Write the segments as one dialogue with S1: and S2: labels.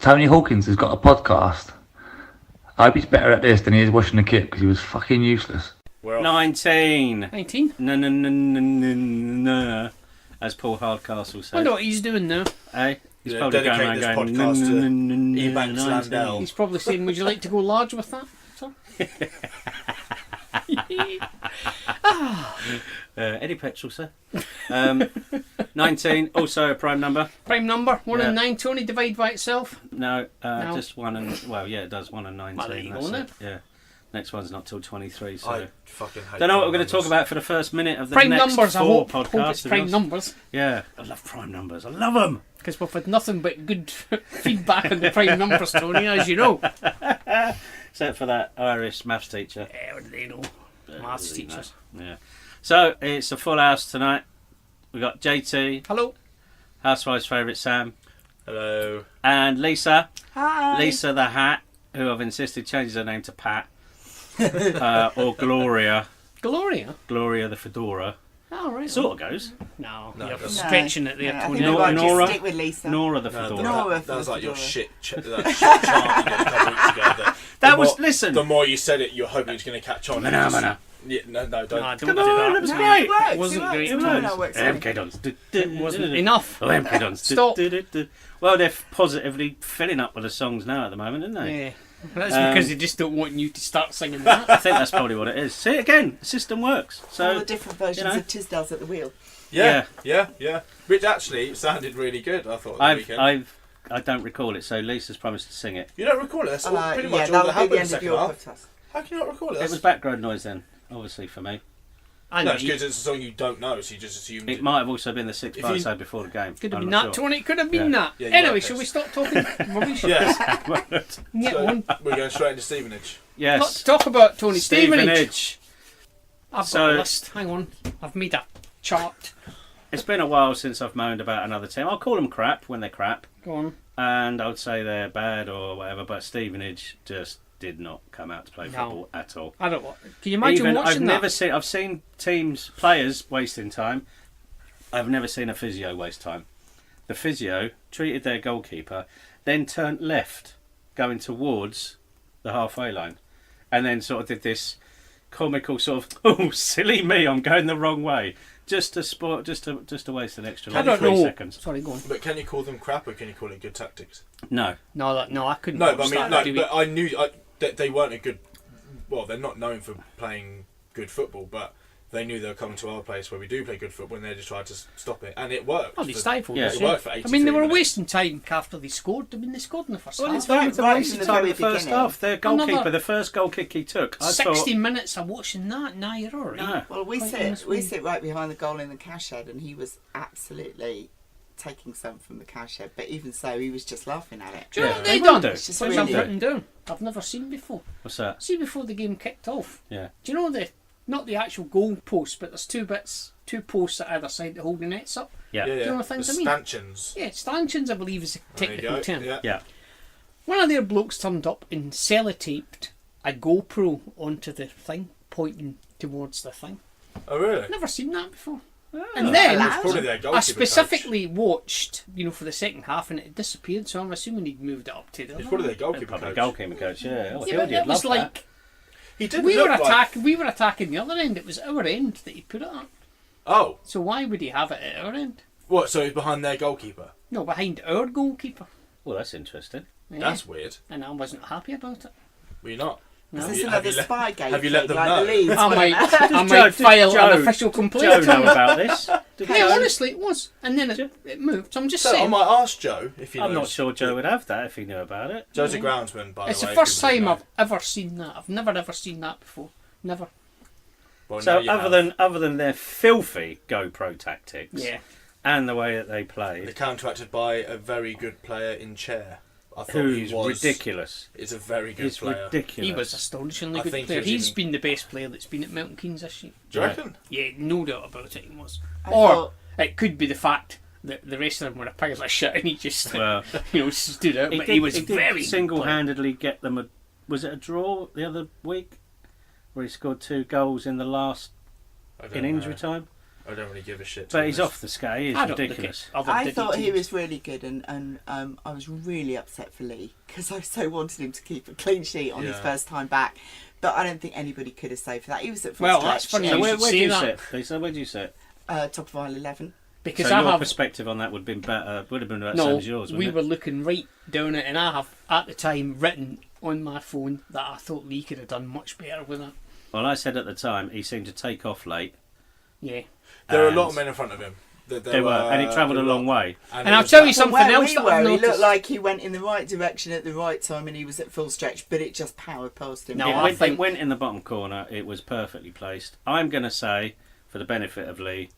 S1: Tony Hawkins has got a podcast. I hope he's better at this than he is washing the kit because he was fucking useless.
S2: 19.
S3: 19?
S2: No. As Paul Hardcastle said.
S3: I wonder what he's doing now.
S2: Eh? He's probably going around going,
S4: Ebanks Landell.
S3: He's probably saying, would you like to go large with that, sir?
S2: Eddie Petrol, sir. 19, also a prime number.
S3: Prime number, 1
S2: Yeah.
S3: and 9, Tony, divide by itself.
S2: No,
S3: No.
S2: just 1 and... Well, yeah, it does, 1 and 19.
S3: Well, there you go,
S2: that's
S3: isn't
S2: it. Yeah. Next one's not till 23, so...
S4: I fucking hate
S2: Don't know what we're
S4: prime
S2: going to talk
S4: numbers.
S2: about for the first minute of the
S3: Prime
S2: next
S3: numbers, I
S2: 4
S3: hope.
S2: podcasts.
S3: Hope it's
S2: to be
S3: prime
S2: honest.
S3: numbers.
S2: Yeah, I love prime numbers. I love them.
S3: Because we've had nothing but good feedback on the prime numbers, Tony, as you know.
S2: Except for that Irish maths teacher.
S3: Yeah, what do they know? Maths teachers.
S2: Yeah. So, it's a full house tonight. We've got JT,
S3: Hello.
S2: Housewives Favourite Sam,
S4: Hello.
S2: and Lisa.
S5: Hi.
S2: Lisa the Hat, who I've insisted changes her name to Pat. Or Gloria.
S3: Gloria.
S2: Gloria the Fedora.
S3: Oh, right.
S2: Sort of goes.
S3: No,
S4: No,
S3: you're
S4: it doesn't.
S3: stretching it there,
S5: I
S3: Tony.
S5: think we've got to just
S2: Nora.
S5: stick with Lisa.
S2: Nora the
S4: No,
S2: Fedora.
S5: Nora.
S4: that was like your
S5: Fedora.
S4: shit chant you did a couple weeks ago.
S2: That was... Listen.
S4: The more you said it, you're hoping it's going to catch on.
S2: Mana, mana.
S4: Yeah, no, don't.
S3: No, don't
S2: Come
S3: do that.
S2: on, that was
S5: No,
S2: great.
S5: it works,
S3: It wasn't great,
S5: No,
S3: Tony.
S5: no, it works.
S2: MK Dons.
S3: It wasn't enough.
S2: Oh, MK Dons.
S3: Stop.
S2: Well, they're positively filling up with the songs now at the moment, aren't they?
S3: Yeah. That's because they just don't want you to start singing that.
S2: I think that's probably what it is. See it again. The system works.
S5: All
S2: So
S5: the different versions
S2: you know.
S5: of Tisdale's at the wheel.
S4: Yeah. Which actually sounded really good, I thought, at the weekend.
S2: I don't recall it. So Lisa's promised to sing it.
S4: You don't recall it? That's all, pretty much all
S5: that'll
S4: that
S5: be
S4: happened
S5: the
S4: in
S5: end
S4: the
S5: of
S4: second
S5: your
S4: half.
S5: podcast.
S4: How can you not recall it?
S2: It was background noise then, obviously for me.
S3: And
S4: No, it's
S3: you-
S4: because it's a song you don't know, so you just assumed.
S2: It might have also been the 6th
S4: If
S2: bar
S4: you-
S2: side before the game.
S3: Could have
S2: I'm
S3: been
S2: not
S3: that,
S2: sure.
S3: Tony. Could have been that.
S4: Yeah, you
S3: Anyway,
S4: are
S3: shall we
S4: pissed.
S3: stop talking rubbish?
S4: Yes.
S3: Get
S4: So,
S3: on.
S4: we're going straight into Stevenage.
S2: Yes.
S3: Let's talk about Tony Stevenage.
S2: Stevenage.
S3: I've got
S2: So-
S3: a list. Hang on. I've made a chart.
S2: It's been a while since I've moaned about another team. I'll call them crap when they're crap,
S3: Go on.
S2: and I would say they're bad or whatever. But Stevenage just did not come out to play
S3: No.
S2: football at all.
S3: I don't know. Can you imagine watching that?
S2: I've seen players wasting time. I've never seen a physio waste time. The physio treated their goalkeeper, then turned left, going towards the halfway line, and then sort of did this comical sort of, oh, silly me, I'm going the wrong way, just to waste an extra
S3: I
S2: like
S3: don't
S2: 3
S3: know.
S2: seconds.
S3: Sorry, go on.
S4: But can you call them crap or can you call it good tactics?
S2: No,
S3: No, I couldn't.
S4: No, but
S3: watch
S4: I mean,
S3: that,
S4: no,
S3: do we?
S4: but I knew that they weren't a good. Well, they're not known for playing good football, but they knew they were coming to our place where we do play good football, and they just tried to stop it, and it worked.
S3: Oh, they stifled
S2: Yeah.
S3: us,
S4: It worked for 83
S3: I mean, they were
S4: minutes.
S3: wasting time after they scored. I mean, they scored in the first
S2: well,
S3: half.
S2: it's very
S5: right
S2: waste
S5: from
S2: of
S5: the
S2: time
S5: very
S2: the first
S5: beginning.
S2: half. Their goalkeeper,
S3: Another
S2: the first goal kick he took, I
S3: 60
S2: thought,
S3: minutes of watching that. Now you're alright.
S2: no.
S5: Well, we
S3: Quite
S5: sit
S3: honestly.
S5: right behind the goal in the cash shed, and he was absolutely taking some from the cash shed. But even so, he was just laughing at it.
S3: Do you know
S2: Yeah,
S3: what
S2: they
S3: they
S2: will
S3: done?
S2: do.
S5: It's just
S3: Which
S5: really
S3: I've
S5: good.
S3: written down. I've never seen before.
S2: What's that?
S3: See, before the game kicked off.
S2: Yeah.
S3: Do you know not the actual goal post, but there's two posts at either side that hold the nets up.
S2: Yeah.
S4: Yeah,
S3: Do you know
S4: yeah.
S3: what things
S4: The
S3: I mean?
S4: stanchions.
S3: Yeah, stanchions, I believe, is a
S4: There you
S3: technical
S4: go.
S3: term.
S4: Yeah.
S2: Yeah.
S3: One of their blokes turned up and sellotaped a GoPro onto the thing, pointing towards the thing.
S4: Oh, really?
S3: Never seen that before.
S2: Oh.
S3: And then
S5: Allowed.
S4: Probably their goalkeeper
S3: I specifically watched, for the second half, and it disappeared. So I'm assuming he'd moved it up to the
S4: Coach.
S3: other
S4: It's probably
S3: one.
S4: their goalkeeper
S2: Probably
S4: coach.
S2: goalkeeper coach, yeah. Oh,
S3: Yeah, but
S2: he'd
S3: it was
S2: love that.
S3: like
S4: He didn't
S3: we
S4: look
S3: were
S4: like...
S3: We were attacking the other end. It was our end that he put it at.
S4: Oh,
S3: So why would he have it at our end?
S4: what? So he's behind their goalkeeper?
S3: No, behind our goalkeeper.
S2: Well, that's interesting.
S3: Yeah.
S4: That's weird.
S3: And I wasn't happy about it.
S4: Were you not?
S3: No.
S5: Is
S4: Have
S5: this
S4: you-
S5: another
S4: have you let-
S5: spy game?
S4: have you let them
S5: like
S4: know?
S5: The Leeds
S3: I
S5: one?
S3: might
S2: Joe-
S3: file
S2: Joe-
S3: an official complaint.
S2: Joe know about this. Did
S3: Yeah,
S2: Joe?
S3: honestly, it was. And then it moved. So I'm just
S4: So I
S3: saying.
S4: might ask Joe if he knows.
S2: I'm not sure Joe would have that if he knew about it.
S4: Joe's a groundsman, by
S3: It's
S4: the
S3: the
S4: way.
S3: first
S4: people
S3: time
S4: don't
S3: I've ever seen that. I've never ever seen that before. Never.
S4: know. Well,
S2: So
S4: now you have.
S2: other than their filthy GoPro tactics
S3: Yeah.
S2: and the way that they
S4: They're
S2: played,
S4: counteracted by a very good player in chair. I thought
S2: who's
S4: he was
S2: ridiculous.
S4: Is a very good
S2: He's
S4: player.
S2: ridiculous.
S3: He was astonishingly
S4: I
S3: good
S4: think
S3: player.
S4: he was
S3: He's
S4: even-
S3: been the best player that's been at Milton Keynes this year.
S4: Do you reckon?
S3: Yeah, no doubt about it, he was.
S5: I
S3: Or
S5: thought-
S3: it could be the fact that the rest of them were a pile of shit and he just,
S2: Well,
S3: stood out. But he was very
S2: single-handedly get them a. Was it a draw the other week, where he scored 2 goals in the last
S4: I don't
S2: in injury
S4: know.
S2: time?
S4: I don't really give a shit.
S2: But he's off the scale. He's
S3: I don't look
S2: ridiculous.
S3: at other
S5: I
S3: Diddy
S5: thought he
S3: teams.
S5: was really good, and I was really upset for Lee because I so wanted him to keep a clean sheet on his
S4: Yeah.
S5: first time back. But I don't think anybody could have saved for that. He was at full
S3: Well,
S5: stretch.
S3: that's funny.
S2: So
S3: You
S2: where
S3: should
S2: do
S3: say
S2: you
S3: that.
S2: sit, Lisa? Where do you sit?
S5: Top of aisle 11.
S3: Because
S2: So
S3: I
S2: your
S3: have
S2: perspective on that would have been better. Would have been about the
S3: no.
S2: same as yours.
S3: We
S2: wouldn't
S3: were
S2: it?
S3: looking right down it, and I have at the time written on my phone that I thought Lee could have done much better with it.
S2: Well, I said at the time he seemed to take off late.
S3: Yeah.
S4: There were a lot
S2: and
S4: of men in front of him.
S2: They were, and he travelled a long way.
S3: And I'll tell you something
S5: Where
S3: else
S5: we
S3: that
S5: were,
S3: I've
S5: he
S3: noticed.
S5: looked like he went in the right direction at the right time, and he was at full stretch, but it just powered past him.
S3: No,
S2: It
S3: I
S2: went,
S3: think-
S2: it went in the bottom corner. It was perfectly placed. I'm going to say, for the benefit of Lee,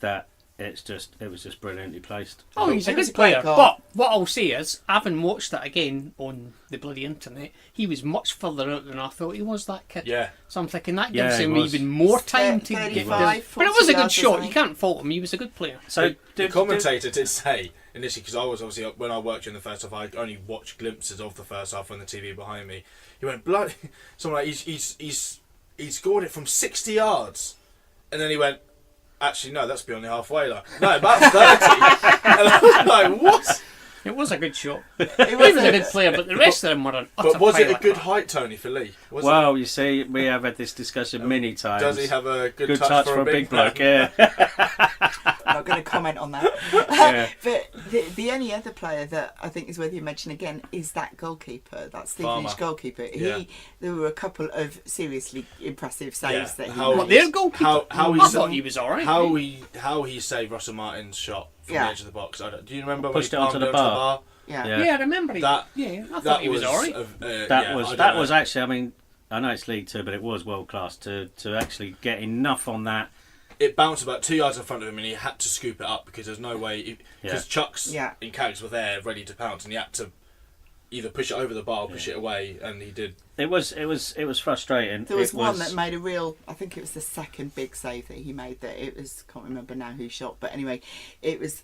S2: that it was just brilliantly placed.
S3: Oh, he's a
S5: It was
S3: good
S5: a great
S3: player.
S5: goal.
S3: But what I'll say is, having watched it again on the bloody internet, he was much further out than I thought he was, that kid.
S4: Yeah.
S3: So I'm thinking that
S2: Yeah,
S3: gives
S2: he
S3: him
S2: was.
S3: even more time to
S5: 35,
S3: get there.
S5: 40
S3: But it was a good
S5: yards,
S3: shot.
S5: wasn't
S3: You
S5: it?
S3: can't fault him. He was a good player.
S2: So
S4: The commentator did say initially, because I was obviously when I worked in the first half, I only watched glimpses of the first half on the TV behind me. He went bloody, something like he scored it from 60 yards, and then he went, actually no, that's beyond the halfway line. No, about 30. And I was like, what?
S3: It was a good shot.
S5: It
S3: He was a
S5: wasn't-
S3: good player, but the rest of them were an utter
S4: But was it
S3: pile
S4: a
S3: of
S4: good
S3: crap.
S4: height, Tony, for Lee? Was
S2: well, you see, we have had this discussion many times.
S4: Does he have a good,
S2: good
S4: touch for a big
S2: bloke?
S4: man?
S2: Yeah.
S5: I'm not going to comment on that.
S2: Yeah.
S5: But the only other player that I think is worth you mention again is that goalkeeper, that Stevenage
S4: Farmer.
S5: goalkeeper.
S4: Yeah.
S5: There were a couple of seriously impressive saves
S4: Yeah.
S5: that he
S4: How-
S5: made.
S3: What, their goalkeeper?
S4: How
S3: I
S4: he
S3: thought he was alright.
S4: How he saved Russell Martin's shot from
S5: Yeah.
S4: the edge of the box? Do you remember
S2: Pushed
S4: when
S2: it
S4: he
S2: onto
S4: palmed
S2: the
S4: it
S2: bar.
S5: Yeah.
S2: Yeah.
S3: Yeah, I remember.
S4: That-
S3: I thought
S4: That
S3: he was alright.
S2: That was actually. I mean, I know it's League Two, but it was world class to actually get enough on that.
S4: It bounced about 2 yards in front of him, and he had to scoop it up because there's no way. Because Chucks
S5: Yeah.
S4: and Cags were there, ready to pounce, and he had to either push it over the bar or push it away, and he did.
S2: It was frustrating.
S5: There was
S2: It
S5: one that made a real. I think it was the second big save that he made. That it was. Can't remember now who shot, but anyway, it was.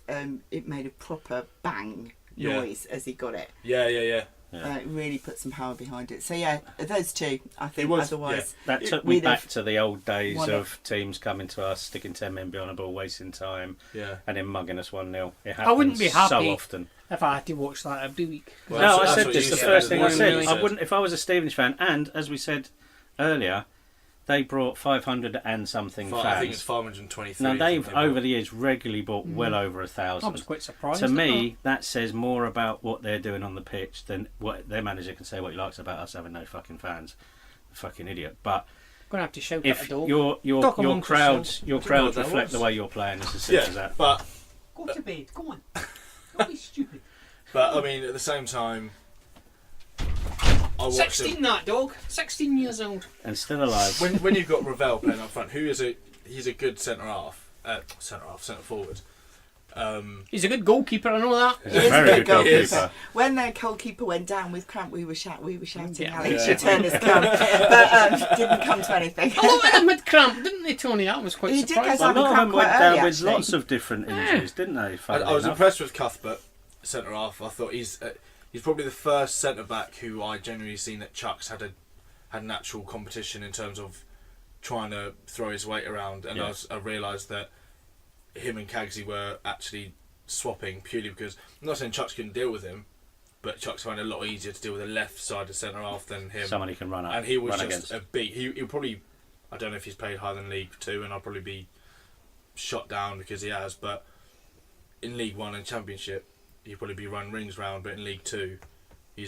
S5: It made a proper bang
S4: Yeah.
S5: noise as he got it.
S4: Yeah.
S5: It really put some power behind it. So yeah, those two. I think
S4: was-
S5: otherwise
S2: That took me
S5: we'd
S2: back
S5: have
S2: to the old days
S5: won
S2: of teams coming to us, sticking 10 men behind a ball, wasting time,
S4: Yeah.
S2: and then mugging us 1-0. It
S3: I wouldn't be
S2: happens
S3: happy
S2: so often.
S3: if I had to watch that every week.
S4: Well,
S2: No,
S4: that's-
S2: I
S4: that's
S2: said
S4: what
S2: this.
S4: you
S2: The
S4: said.
S2: first thing I
S4: That's what
S2: said,
S4: you
S2: I
S4: said.
S2: wouldn't if I was a Stevenage fan. And as we said earlier, they brought 500 and something
S4: I think it's
S2: fans.
S4: 523.
S2: Now
S4: I think
S2: they've
S4: they
S2: over
S4: bought.
S2: the years regularly bought well over
S3: I was
S2: 1,000.
S3: quite surprised.
S2: To
S3: at
S2: me, that says more about what they're doing on the pitch than what their manager can say what he likes about us having no fucking fans. Fucking idiot. But
S3: I'm going to have to shout at a
S2: if
S3: dog.
S2: your
S3: Talk amongst
S2: crowds
S4: I don't know what that
S2: reflect
S4: was.
S2: the way you're playing, it's as simple as
S4: Yeah,
S2: that.
S4: but
S3: Go to bed. Go on. Don't be stupid.
S4: I mean, at the same time, I watched
S3: 16 that dog. 16 years old.
S2: And still alive.
S4: when you've got Ravel playing up front, he's a good centre forward.
S3: He's a good goalkeeper, I know that.
S2: He's
S5: He
S2: a
S5: is
S2: very
S5: a
S2: good
S5: goalkeeper.
S2: goalkeeper.
S5: When their goalkeeper went down with cramp, we were shouting,
S3: Yeah.
S5: Alex,
S4: Yeah.
S5: your turn has come. But didn't come to anything.
S3: A lot of them had cramp, didn't they, Tony? That was quite
S5: He did
S3: surprising.
S5: go
S2: A lot of them
S5: quite
S2: went down
S5: early,
S2: with
S5: actually.
S2: lots of different injuries, didn't they?
S4: I
S2: funnily
S4: was
S2: enough?
S4: impressed with Cuthbert, centre half. I thought he's probably the first centre back who I genuinely seen that Chucks had an actual competition in terms of trying to throw his weight around, and
S2: Yeah.
S4: I realised that him and Cagsy were actually swapping purely because I'm not saying Chucks couldn't deal with him, but Chucks found it a lot easier to deal with the left side of centre half than him.
S2: Someone he can run up,
S4: And he was
S2: run
S4: just
S2: against.
S4: a big. He'll probably. I don't know if he's played higher than League Two, and I'll probably be shot down because he has. But in League One and Championship, he'll probably be run rings round. But in League Two, I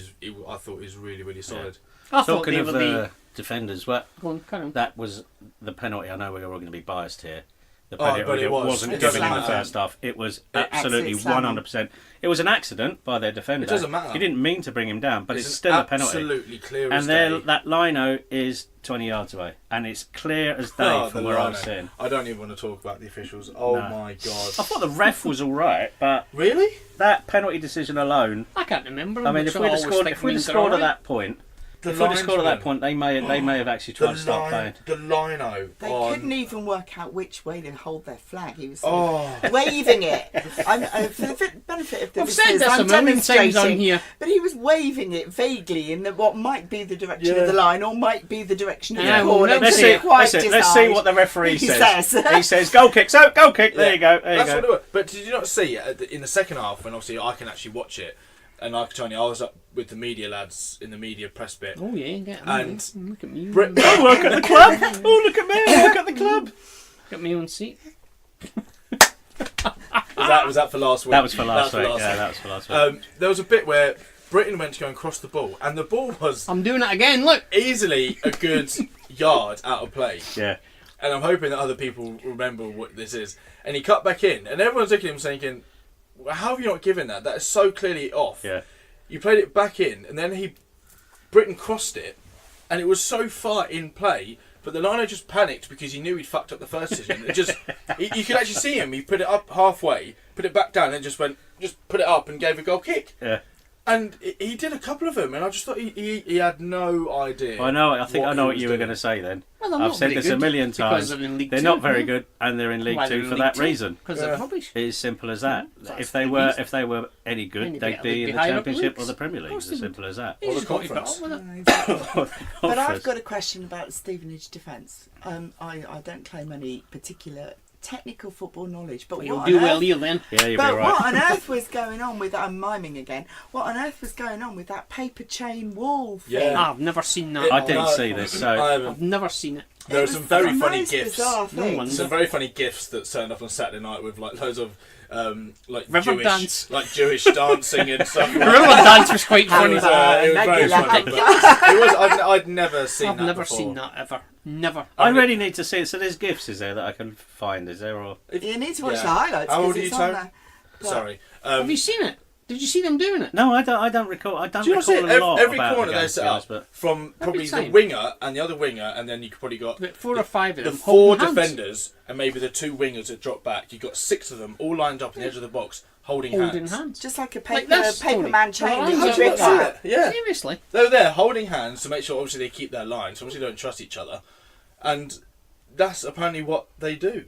S4: thought he was really, really solid.
S3: I thought
S2: Talking
S3: they
S2: of
S3: were the...
S2: defenders, well,
S3: Go on, carry on.
S2: that was the penalty. I know we're all going to be biased here. The
S4: Oh,
S2: penalty
S4: but it was.
S2: wasn't
S5: It
S2: given
S5: doesn't
S2: in the
S5: matter.
S2: first half. It was absolutely
S5: Absolute slamming.
S2: 100%. It was an accident by their defender.
S4: It doesn't matter.
S2: He didn't mean to bring him down, but it's
S4: an
S2: still a penalty.
S4: Absolutely clear as
S2: And
S4: day.
S2: that lino is 20 yards away, and it's clear as day
S4: Oh,
S2: from
S4: the
S2: where I
S4: lino.
S2: was sitting.
S4: I don't even want to talk about the officials. Oh
S2: No.
S4: my god!
S2: I thought the ref was all right, but
S4: Really?
S2: that penalty decision alone.
S3: I can't remember.
S2: I mean, if we'd have scored at that point, If we'd have scored at that point, they may have actually tried to start playing.
S4: The lino.
S5: They couldn't even work out which way to hold their flag. He was sort of waving it. For the benefit of the
S3: I've said
S5: listeners,
S3: this
S5: I'm
S3: a million times on
S5: demonstrating.
S3: here.
S5: But he was waving it vaguely in what might be the direction of the line or might be the direction of the corner.
S2: Let's see what the referee says. He says, goal kick. So, goal kick. There you go.
S4: That's what it was. But did you not see in the second half, when obviously I can actually watch it, and I can tell you, I was up with the media lads in the media press bit.
S3: Oh yeah, get
S4: and
S3: look at me.
S2: Oh, work at the club. Oh, look at me. Work at the club.
S3: Got me on seat.
S4: Was that for last week?
S2: That was for last week. Yeah, that was for last week.
S4: There was a bit where Britain went to go and cross the ball, and the ball was
S3: I'm doing it again. Look.
S4: easily a good yard out of play.
S2: Yeah.
S4: And I'm hoping that other people remember what this is. And he cut back in, and everyone's looking at him thinking, how have you not given that? That is so clearly off.
S2: Yeah.
S4: You played it back in, and then Britain crossed it, and it was so far in play, but the liner just panicked because he knew he'd fucked up the first decision. It just, you could actually see him. He put it up halfway, put it back down, and just put it up and gave a goal kick.
S2: Yeah.
S4: And he did a couple of them, and I just thought he had no idea.
S2: I know. I think I know what you were going to say then.
S3: Well,
S2: I've said this a million times.
S3: They're
S2: not very good, and they're in League Two for that reason.
S3: Because they're rubbish.
S2: It is simple as that.
S3: That's
S2: If they were any good, they'd be in the Championship or the Premier League. It's as simple as that.
S4: Or the conference.
S5: But I've got a question about the Stevenage defence. I don't claim any particular technical football knowledge, but
S3: You'll
S5: what
S3: do
S5: on
S3: well
S5: earth,
S3: here then.
S2: Yeah, you'll be
S5: but
S2: right.
S5: what on earth was going on with I'm miming again. What on earth was going on with that paper chain wall thing?
S4: Yeah.
S3: I've never seen that.
S2: I didn't see this, so
S3: I've never seen it.
S4: There were
S5: It
S4: some
S5: was
S4: very
S5: the
S4: funny
S5: most
S4: gifs.
S5: bizarre thing.
S4: Some very funny gifs that turned up on Saturday night with like loads of like
S3: River
S4: Jewish,
S3: dance.
S4: like Jewish dancing and stuff.
S3: The river dance was quite funny.
S4: It was very funny. But it was. I'd never seen
S3: I've
S4: that
S3: never
S4: before.
S3: seen that ever. Never.
S2: I really need to see it. So there's gifs, is there, that I can find? Is there or?
S5: You need to watch
S4: Yeah.
S5: the highlights
S4: How old
S5: because
S4: are you,
S5: it's on
S4: Tone?
S5: there.
S4: Sorry.
S3: Have you seen it? Did you see them doing it?
S2: No, I don't recall. I don't
S4: Do you not see
S2: recall
S4: it?
S2: a lot
S4: Every
S2: about
S4: corner
S2: the game,
S4: they
S2: to
S4: set
S2: be honest,
S4: up
S2: but
S4: from probably the
S3: time.
S4: winger and the other winger, and then you could probably got
S3: About 4 or 5 of
S4: the
S3: them.
S4: 4
S3: holding hands.
S4: defenders and maybe the 2 wingers that drop back. You got 6 of them all lined up on the edge of the box, holding
S3: Holding
S4: hands.
S3: hands.
S5: Just like a
S3: Like
S5: paper
S3: this,
S5: paper
S3: Tony.
S5: man chain
S3: Oh,
S5: that
S3: I
S5: you
S3: see
S5: rip
S3: it.
S5: out.
S4: Yeah.
S3: Seriously.
S4: They're there holding hands to make sure obviously they keep their line, so obviously they don't trust each other. And that's apparently what they do.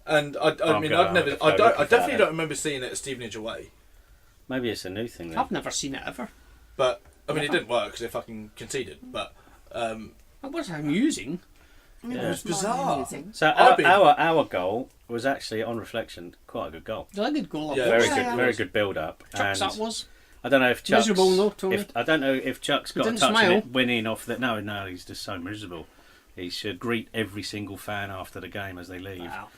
S4: And I definitely don't remember seeing it at Stevenage away.
S2: maybe it's a new thing. Then.
S3: I've never seen it ever.
S4: But I mean, it didn't work because they fucking conceded. But
S3: It was amusing.
S5: It
S2: Yeah.
S5: was
S4: Bizarre.
S5: amusing.
S2: So our goal was actually, on reflection, quite a good goal.
S3: It was a good goal.
S4: Yeah.
S2: Very
S5: Yeah,
S2: good,
S5: yeah.
S2: very good build up.
S3: Chucks
S2: And
S3: that was.
S2: I don't know if Chuck's
S3: Miserable though, Tony.
S2: I don't know if Chuck's got a
S3: didn't
S2: touch
S3: smile.
S2: in it, winning off that. No, he's just so miserable. He should greet every single fan after the game as they leave
S3: Wow.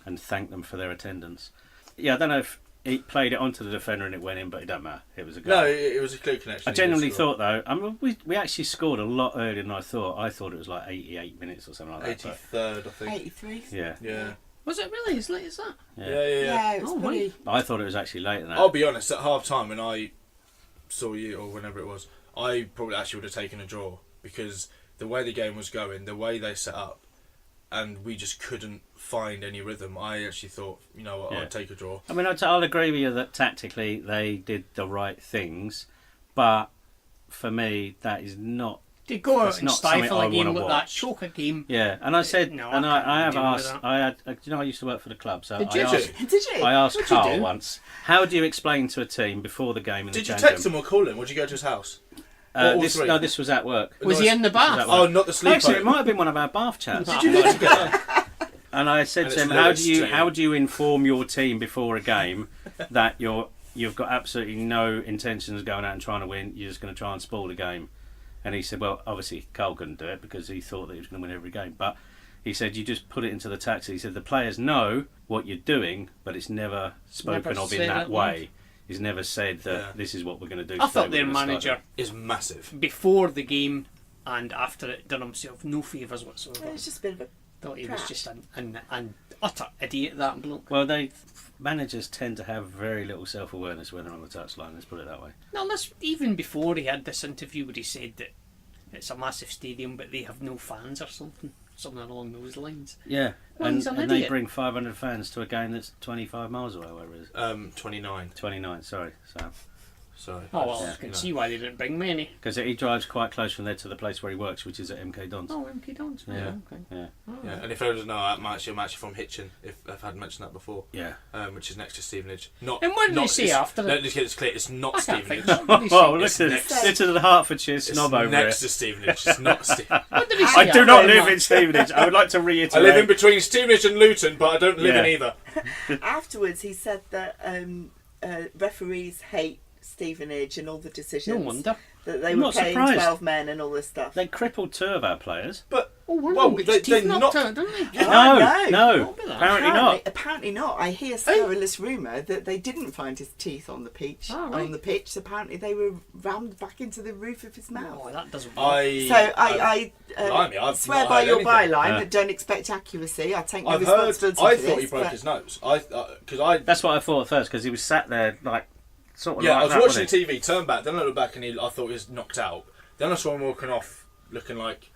S2: and thank them for their attendance. Yeah, I don't know if he played it onto the defender and it went in, but it don't matter. It was a goal.
S4: no, it was a clear connection.
S2: I genuinely thought though, I mean, we actually scored a lot earlier than I thought. I thought it was like 88 minutes or something like that.
S4: 83rd, I think.
S5: 83.
S2: But yeah,
S4: Yeah.
S3: Was it really as late as that?
S2: yeah.
S4: Yeah.
S5: Yeah, it was
S3: Oh,
S5: pretty.
S2: I thought it was actually later than that.
S4: I'll be honest. At half time, when I saw you or whenever it was, I probably actually would have taken a draw because the way the game was going, the way they set up, and we just couldn't find any rhythm. I actually thought, you know what,
S2: Yeah.
S4: I'd take a draw.
S2: I mean, I'll agree with you that tactically they did the right things, but for me, that is not.
S3: To go out
S2: It's
S3: and
S2: not something
S3: stifle
S2: I
S3: a game
S2: wanna
S3: like that,
S2: watch.
S3: choke a game.
S2: Yeah, and I said,
S3: No,
S2: and
S3: I
S2: I
S3: can't
S2: have
S3: deal with
S2: asked.
S3: that.
S2: I had, you know, I used to work for the club, so
S3: Did
S2: I
S3: you?
S2: asked.
S5: Did you?
S2: I asked
S3: What'd you
S2: Carl
S3: do?
S2: once, how do you explain to a team before the game in
S4: Did
S2: the
S4: you
S2: change
S4: text him or call him? Or did you go to his house?
S2: room?
S4: all
S2: This,
S4: three?
S2: no, this was at work.
S3: Was he in the bath?
S4: Oh, not the sleepover.
S2: Actually, it might have been one of our bath chats.
S4: Did you live together?
S2: And I said
S4: And
S2: to
S4: it's
S2: him,
S4: Lewis to
S2: how
S4: you.
S2: do you inform your team before a game that you've got absolutely no intentions of going out and trying to win, you're just going to try and spoil the game? And he said, well, obviously Carl couldn't do it because he thought that he was going to win every game, but he said you just put it into the taxi. He said the players know what you're doing, but it's never spoken
S3: Never
S2: of in
S3: said
S2: that
S3: it,
S2: way. He's never said that
S4: Yeah.
S2: this is what we're going to do.
S3: I
S2: today,
S3: thought
S2: we're
S3: their
S2: gonna start
S3: manager,
S4: Is massive.
S3: before the game and after it, done himself no favours whatsoever.
S5: It's just a bit of a.
S3: Thought he was
S5: Crap.
S3: just an utter idiot, that bloke.
S2: Well, managers tend to have very little self-awareness when they're on the touchline. Let's put it that way.
S3: No, that's even before he had this interview where he said that it's a massive stadium but they have no fans or something along those lines.
S2: Yeah,
S3: Well, he's an
S2: and they
S3: idiot.
S2: bring 500 fans to a game that's 25 miles away, wherever it is.
S4: 29.
S2: 29, sorry. So
S4: So
S3: Oh well,
S2: Yeah.
S3: I can see why they didn't bring many.
S2: Because he drives quite close from there to the place where he works, which is at MK Dons.
S3: Oh, MK Dons.
S2: Yeah.
S3: Okay.
S2: Yeah.
S3: Oh.
S4: yeah, and if anyone doesn't know, I'm actually from Hitchin. If I hadn't mentioned that before,
S2: Yeah.
S4: which is next to Stevenage. Not.
S3: And what did they
S4: not,
S3: say
S4: it's-
S3: after that?
S4: Let's get this clear. It's not
S3: I can't think.
S4: Stevenage.
S3: What did they say?
S2: Oh, look
S4: It's
S2: at
S4: next.
S2: listen to the Hertfordshire
S4: It's
S2: snob over
S4: next
S2: here.
S4: to Stevenage. It's not Stevenage.
S3: What did they say
S2: I do not
S3: after
S2: live
S3: that?
S2: in Stevenage. I would like to
S4: I
S2: reiterate.
S4: live in between Stevenage and Luton, but I don't live in
S2: Yeah.
S4: either.
S5: Afterwards, he said that referees hate Stevenage and all the decisions.
S3: No wonder.
S5: That they
S2: I'm
S5: were
S2: not
S5: playing
S2: surprised.
S5: 12 men and all this stuff.
S2: They crippled 2 of our players.
S4: But
S3: Oh, one
S4: well,
S3: of them gets
S4: they
S3: teeth knocked
S4: knocked.
S3: out, didn't they?
S5: Oh,
S2: No,
S3: What about that?
S2: apparently not.
S5: Apparently not. I hear scurrilous rumour that they didn't find his teeth on the pitch.
S3: Oh, right.
S5: On the pitch, apparently they were rammed back into the roof of his
S3: Oh,
S5: mouth.
S3: that doesn't work.
S5: I
S4: Blimey, I've
S5: swear
S4: not
S5: by
S4: heard
S5: your
S4: anything.
S5: byline,
S2: Yeah.
S5: but don't expect accuracy. I take no
S4: I've heard.
S5: responsibility
S4: I
S5: for
S4: thought
S5: this.
S4: he broke
S5: but-
S4: his nose. Because I.
S2: That's what I thought at first, because he was sat there, like, sort of
S4: Yeah,
S2: like
S4: I was
S2: that,
S4: watching
S2: wasn't he?
S4: TV, turned back, then I looked back and I thought he was knocked out. Then I saw him walking off looking like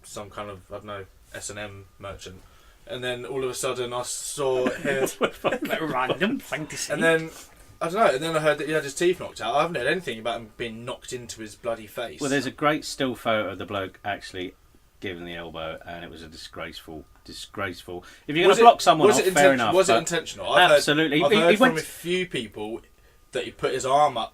S4: some kind of, I don't know, S&M merchant. And then all of a sudden I saw him.
S3: A bit random thing to say.
S4: And then, I don't know, and then I heard that he had his teeth knocked out. I haven't heard anything about him being knocked into his bloody face.
S2: Well, there's a great still photo of the bloke actually giving the elbow, and it was a disgraceful. If you're going to block someone off, fair enough.
S4: Was it
S2: but
S4: intentional? I've
S2: absolutely.
S4: I've
S2: He
S4: heard
S2: went-
S4: from a few people that he put his arm up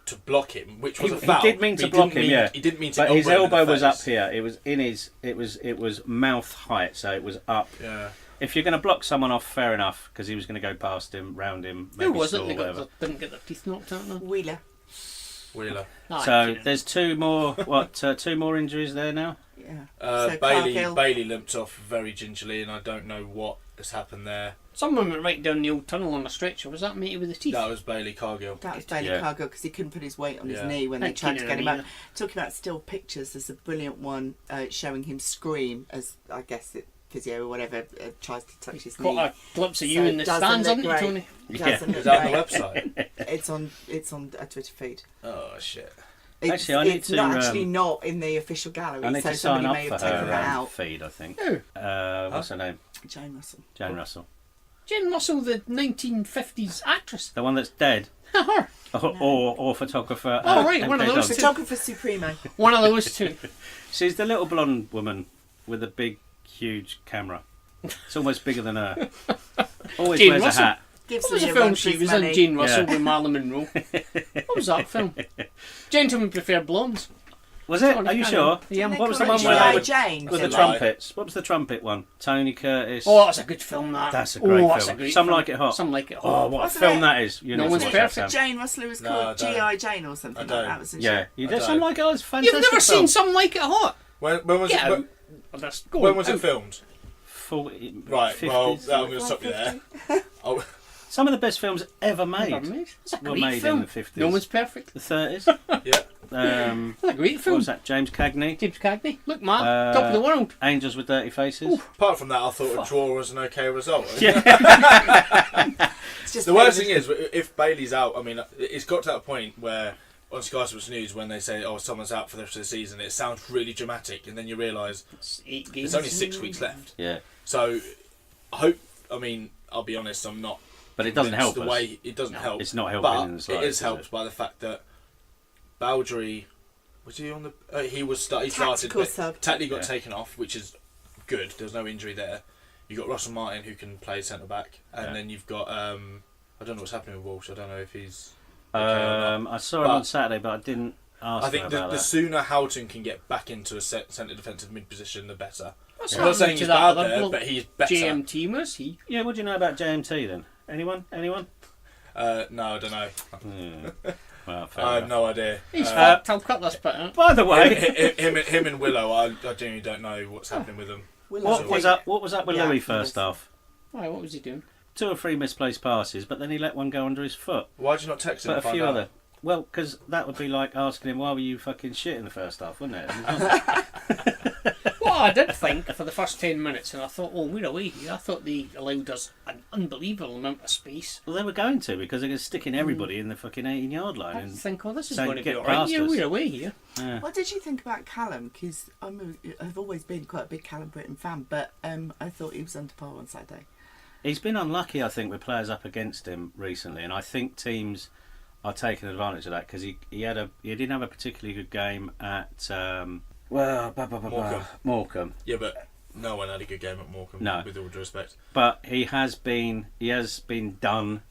S4: to block him, which was
S2: He
S4: a foul.
S2: did mean to
S4: but he
S2: block
S4: didn't
S2: him,
S4: mean-
S2: yeah.
S4: He didn't mean to
S2: But his
S4: elbow him in the
S2: elbow was up
S4: face.
S2: here. It was in his. It was mouth height, so it was up.
S4: Yeah.
S2: If you're going to block someone off, fair enough, because he was going to go past him, round him, maybe
S3: Who was
S2: still,
S3: it? They
S2: whatever.
S3: didn't get their teeth knocked out. No.
S5: Wheeler.
S4: Wheeler.
S3: Ah,
S2: So
S3: kidding.
S2: there's 2 more. What? 2 more injuries there now.
S5: Yeah.
S4: Bailey
S5: Cargill-
S4: Bailey limped off very gingerly, and I don't know what has happened there.
S3: Someone went right down the old tunnel on a stretcher. Was that matey with the teeth?
S4: That was Bailey Cargill.
S5: That was Bailey
S2: Yeah.
S5: Cargill because he couldn't put his weight on his
S4: Yeah.
S5: knee when they
S3: Thank
S5: tried
S3: you,
S5: to get him
S3: Nina.
S5: out. Talking about still pictures, there's a brilliant one showing him scream as I guess the physio or whatever tries to touch his knee.
S3: Got a glimpse of you
S5: So
S3: in the
S5: it doesn't
S3: stands,
S5: look
S3: haven't you,
S5: great.
S3: Tony?
S5: Doesn't
S4: Is
S5: look
S4: that on the
S5: great.
S4: website?
S5: It's on a Twitter feed.
S4: Oh shit.
S5: It's,
S2: Actually, I need
S5: it's
S2: to,
S5: not actually not in the official gallery,
S2: I need
S5: so
S2: to sign
S5: somebody
S2: up
S5: may
S2: for
S5: have taken
S2: her
S5: that out.
S2: feed, I think.
S3: Who?
S2: What's her name?
S5: Jane Russell.
S2: Jane Russell.
S3: Jane Russell, the 1950s actress.
S2: The one that's dead.
S3: Her.
S2: Or photographer.
S3: Oh, right, one of
S2: MK
S3: those
S2: Dons.
S5: Photographer Supremo.
S3: One of those two.
S2: She's the little blonde woman with a big, huge camera. It's almost bigger than her. Always
S3: Jane
S2: wears
S3: Russell.
S2: a hat.
S5: Gives
S3: What was
S5: me
S3: the
S5: a
S3: film
S5: run for
S3: she
S5: his
S3: was
S5: money.
S3: in? Jane Russell
S2: Yeah.
S3: with Marilyn Monroe. What was that film? Gentlemen Prefer Blondes.
S2: Was it?
S3: Tony
S2: Are you
S3: Cannon.
S2: sure?
S3: Yeah.
S2: What was the
S5: They
S2: one
S5: call
S2: where
S5: it
S2: they
S5: G.I.
S2: were
S5: Jane.
S2: with the
S4: Lie.
S2: trumpets? What was the trumpet one? Tony Curtis.
S3: Oh, that's a good film, that.
S2: That's a great
S3: that's
S2: film.
S3: a great
S2: Some
S3: film.
S2: Like It Hot.
S3: Some Like It
S2: Oh,
S3: Hot.
S2: what a
S5: Wasn't
S2: film
S5: it?
S2: that is! You
S3: No
S2: need to
S3: One's
S2: watch that,
S3: Perfect.
S2: Sam.
S5: Jane Russell was
S4: No,
S5: called
S4: I don't.
S5: G.I. Jane or something
S4: I
S5: like
S4: don't.
S5: that. Wasn't
S2: Yeah,
S5: she?
S2: you
S4: I
S2: did.
S4: don't.
S2: Some Like It Hot is fantastic.
S3: You've never
S2: film.
S3: seen Some Like It Hot?
S4: When was
S3: Get
S4: it?
S3: out. Oh, that's go
S4: When
S3: on,
S4: was it
S3: out.
S4: filmed?
S2: 40,
S4: Right.
S2: 50s.
S4: Well, I'm going to stop you there. Oh,
S2: Some of the best films ever made
S3: Never made. It's a
S2: were
S3: great
S2: made
S3: film.
S2: in the 50s.
S3: No One's Perfect.
S2: The 30s.
S4: yeah.
S3: It's a great
S2: What
S3: film.
S2: was that? James Cagney.
S3: James Cagney. Look, Matt. Top of the world.
S2: Angels with Dirty Faces.
S4: Apart from that, I thought a draw was an okay result.
S5: It's just
S4: The worst thing is, if Bailey's out, I mean, it's got to that point where on Sky Sports News, when they say, "Oh, someone's out for the rest of the season," it sounds really dramatic, and then you realise
S3: It's 8 games.
S4: it's only 6 weeks left.
S2: Yeah,
S4: So, I mean, I'll be honest, I'm not.
S2: but it doesn't help
S4: the
S2: us.
S4: way it doesn't help.
S2: It's not helping
S4: but
S2: in the
S4: it
S2: slightest,
S4: is
S2: is
S4: helped
S2: it?
S4: by the fact that Baldry was he on the? He was he started,
S5: Tactical
S4: but
S5: sub.
S4: Tatley got
S2: Yeah.
S4: taken off, which is good. There's no injury there. You got Russell Martin who can play centre back, and
S2: Yeah.
S4: then you've got I don't know what's happening with Walsh. I don't know if he's. okay or not.
S2: I saw him
S4: But
S2: on Saturday, but I didn't ask
S4: I think
S2: him
S4: the
S2: about that.
S4: sooner Houghton can get back into a centre defensive mid position, the better.
S3: What's
S4: I'm not
S3: happening
S4: saying
S3: to
S4: he's
S3: that
S4: bad
S3: other
S4: there,
S3: bloke?
S4: but he's better.
S3: JMT was he?
S2: Yeah, what do you know about JMT then? Anyone?
S4: No, I don't know.
S2: Well, fair
S4: I have
S2: enough.
S4: no idea.
S3: He's fucked. I'll cut this bit out.
S2: By the way,
S4: him and Willow, I genuinely don't know what's happening with them.
S2: what was up? What was up with
S5: Yeah,
S2: Louis
S5: he
S2: first
S5: was-
S2: half?
S3: Why? What was he doing?
S2: 2 or 3 misplaced passes, but then he let one go under his foot.
S4: Why'd you not text him?
S2: But a
S4: and find
S2: few
S4: out?
S2: other. Well, because that would be like asking him, why were you fucking shit in the first half, wouldn't it?
S3: Well, I did think for the first 10 minutes, and I thought, oh, we're away here. I thought they allowed us an unbelievable amount of space.
S2: Well, they were going to, because they're sticking everybody in the fucking 18-yard line.
S3: I
S2: And
S3: think, oh, this is
S2: so
S3: going to
S2: get
S3: be alright.
S2: past
S3: Yeah,
S2: us.
S3: we're away here.
S2: yeah.
S5: What did you think about Callum? Because I've always been quite a big Callum Britton fan, but I thought he was under par on Saturday.
S2: He's been unlucky, I think, with players up against him recently, and I think teams are taking advantage of that because he didn't have a particularly good game at Morecambe.
S4: Yeah, but no one had a good game at Morecambe.
S2: No.
S4: With all due respect.
S2: But he has been done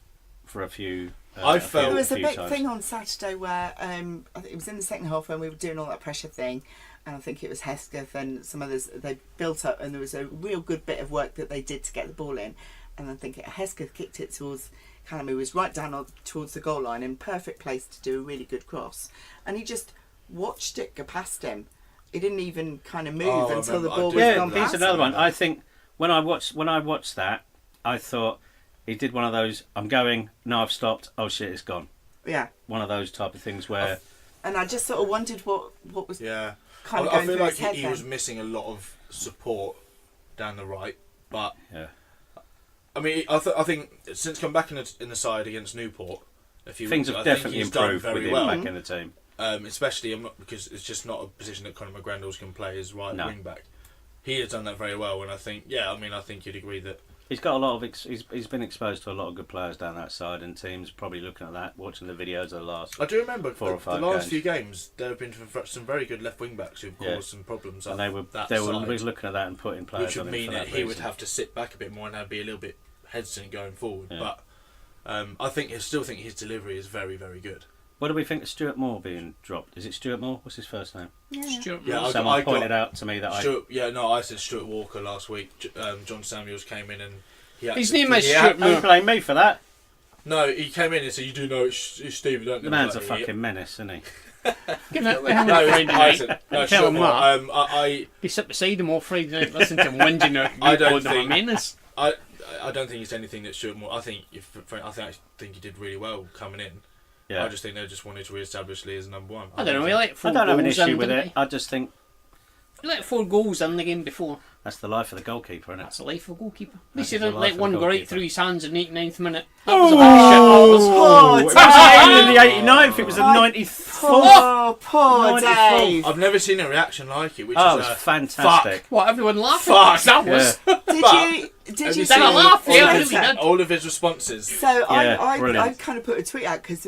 S2: for a few.
S4: I felt
S5: There was a big
S2: times.
S5: thing on Saturday where I think it was in the second half when we were doing all that pressure thing, and I think it was Hesketh and some others. They built up, and there was a real good bit of work that they did to get the ball in. And I think Hesketh kicked it towards Callum, who was right down towards the goal line, in perfect place to do a really good cross. And he just watched it go past him. He didn't even kind of move until the ball was gone
S2: here's
S5: past
S2: another
S5: him.
S2: one. I think when I watched that, I thought he did one of those. I'm going. No, I've stopped. Oh shit, it's gone.
S5: Yeah.
S2: One of those type of things where.
S5: And I just sort of wondered what was kind of
S4: I
S5: going
S4: feel
S5: through
S4: like
S5: his head
S4: he
S5: then.
S4: was missing a lot of support down the right, but
S2: Yeah.
S4: I mean, I think since come back in the side against Newport,
S2: Things have
S4: I think
S2: definitely
S4: he's done
S2: improved with
S4: very
S2: him
S4: well.
S2: back in the team.
S4: Especially because it's just not a position that Conor McGrandles can play as right wing back. He has done that very well, and I think you'd agree that
S2: He's got a lot of. He's been exposed to a lot of good players down that side, and teams probably looking at that, watching the videos of the last.
S4: I do remember
S2: 4 or
S4: the
S2: 5
S4: last
S2: games.
S4: few games. There have been some very good left wing backs who've caused some problems.
S2: And they were
S4: side,
S2: looking at that and putting players
S4: which would
S2: on him
S4: mean
S2: for
S4: that
S2: that
S4: he would
S2: reason.
S4: have to sit back a bit more and have be a little bit hesitant going forward.
S2: Yeah.
S4: But I still think his delivery is very, very good.
S2: What do we think of Stuart Moore being dropped? Is it Stuart Moore? What's his first name?
S3: Stuart
S4: Yeah,
S3: Moore.
S2: Someone pointed out to me that
S4: I said Stuart Walker last week. John Samuels came in and
S3: His name is Stuart
S2: Don't
S3: Moore.
S2: blame me for that.
S4: No, he came in and said, "You do know it's Steve, don't you?"
S2: The man's a
S4: Like,
S2: fucking menace, isn't he?
S3: Get out with him
S4: No,
S3: on Friday night.
S4: no,
S3: Tell him that.
S4: I
S3: Be sit beside him all Friday night, listen to him whinging out.
S4: I don't
S3: called him a
S4: think-
S3: menace.
S4: don't think it's anything that Stuart Moore. I think he did really well coming in.
S2: Yeah.
S4: I just think they just wanted to re-establish Lee as number one.
S3: I don't know, he let 4
S2: I don't have an
S3: goals
S2: issue
S3: in,
S2: with
S3: didn't
S2: it. I just think
S3: He let 4 goals in the game before.
S2: that's the life of the goalkeeper, isn't it?
S3: That's the life of a goalkeeper. At
S2: That
S3: least he
S2: is the
S3: didn't
S2: life
S3: let
S2: of
S3: one
S2: a
S3: go right
S2: goalkeeper.
S3: through his hands in the 89th minute. That was a bit shit.
S5: Oh,
S2: It wasn't even the 89th, it was the 94th.
S5: Oh, poor
S2: 94.
S5: Dave.
S4: I've never seen a reaction like it. Which
S2: Oh, it
S4: is
S2: was fantastic.
S3: What, everyone laughing?
S4: Fuck.
S3: That was...
S5: Did you
S4: Have you
S5: see
S3: Did I laugh?
S5: all
S3: Yeah, I
S5: of
S3: really
S5: his-
S3: did.
S4: all of his responses.
S5: So
S2: Yeah,
S5: I
S2: brilliant.
S5: kind of put a tweet out because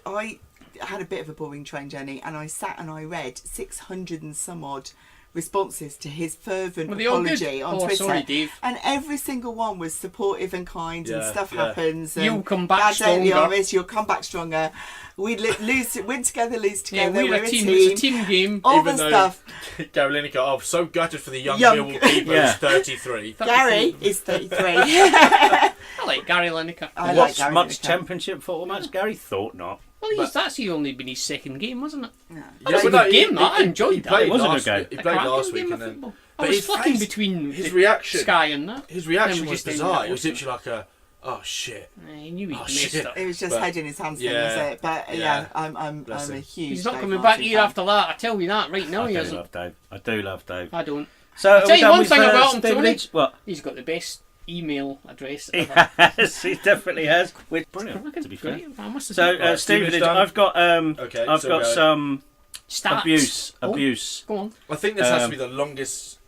S5: I had a bit of a boring train journey, and I sat and I read 600 and some odd responses to his fervent
S3: Were they all good?
S5: apology on
S3: Oh,
S5: Twitter.
S3: sorry, Dave.
S5: And every single one was supportive and kind, and
S4: Yeah,
S5: stuff
S4: yeah.
S5: happens. And
S3: You'll come back
S5: bad day at the
S3: stronger.
S5: office, you'll come back stronger. We win together, lose
S3: Yeah,
S5: together.
S3: we're a team. It's a team game.
S5: All
S4: Even
S5: the
S4: though-
S5: stuff.
S4: Gary Lineker, I'm so gutted for the young
S5: Young-
S4: Millwall keeper
S2: Yeah.
S4: who's 33.
S5: Gary is 33.
S3: I like Gary Lineker.
S5: I like
S2: Watched
S5: Gary
S2: much
S5: Lineker.
S2: championship football match? Gary thought not.
S3: Well, that's only been his second game, wasn't it?
S5: Yeah.
S3: That was a good game, that. I enjoyed
S4: he
S3: that.
S4: played
S2: It wasn't a
S4: last
S2: good
S4: week. He
S3: A
S4: played
S3: cracking
S4: last
S3: game
S4: week,
S3: of
S4: and then
S3: football. I
S4: but
S3: was
S4: his
S3: flicking
S4: face-
S3: between
S4: his
S3: the
S4: reaction,
S3: Sky and that.
S4: his reaction
S3: Then
S4: was
S3: we just
S4: bizarre.
S3: ended
S4: It was
S3: up
S4: literally like a, oh shit.
S3: He knew he'd
S4: Oh,
S3: messed
S4: shit.
S3: up.
S5: It was just
S4: But-
S5: head in his hands thing,
S4: Yeah.
S5: was it? But yeah,
S4: Yeah.
S5: I'm
S4: Bless
S5: a
S4: him.
S5: huge.
S3: He's not
S5: Dave
S3: coming back
S5: Martin
S3: here
S5: fan.
S3: after that. I tell you that right now.
S2: I
S3: He
S2: do
S3: hasn't.
S2: love Dave. I do love Dave.
S3: I don't.
S2: So, are
S3: tell
S2: we
S3: you
S2: done
S3: one
S2: with
S3: thing about him,
S2: Stevenage? What?
S3: He's got the best email address
S2: He
S3: ever.
S2: has. He definitely has. Which brilliant, to be fair.
S3: Great. I must have
S2: So,
S3: said
S4: Right,
S2: Stevenage,
S4: Stevenage done.
S2: I've got
S4: Okay,
S2: I've
S4: so
S2: got
S4: go.
S2: some
S3: stats.
S2: abuse.
S3: Go on.
S4: I think this has to
S2: Um,
S4: be the longest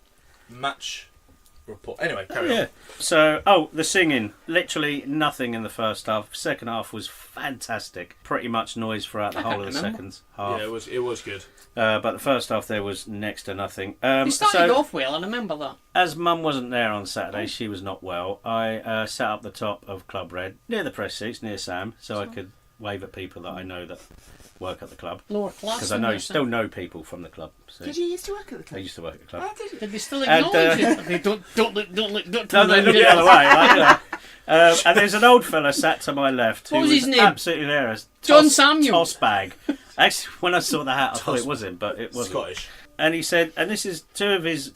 S4: match report. Anyway, carry on.
S2: Yeah. So, the singing, literally nothing in the first half. Second half was fantastic. Pretty much noise throughout the
S3: I
S2: whole
S3: can't
S2: of the
S3: remember.
S2: second half.
S4: Yeah, it was good.
S2: But the first half there was next to nothing.
S3: He started
S2: so,
S3: off well, I remember that.
S2: as Mum wasn't there on Saturday, she was not well. I sat up the top of Club Red, near the press seats, near Sam, so I could wave at people that I know that work at the club.
S3: Lower class.
S2: Because I still know people from the club. So
S5: Did you used to work at the
S2: I
S5: club?
S2: used to work at the club.
S5: Oh, did you?
S3: Did they still
S2: And,
S3: acknowledge it? They don't look.
S2: No, they look the other way. Like, you know. And there's an old fella sat to my left who
S3: What was his name?
S2: absolutely hilarious.
S3: John Samuel.
S2: Toss bag. Actually, when I saw the hat, I thought it was him, but it wasn't.
S4: Scottish.
S2: And he said, and this is two of his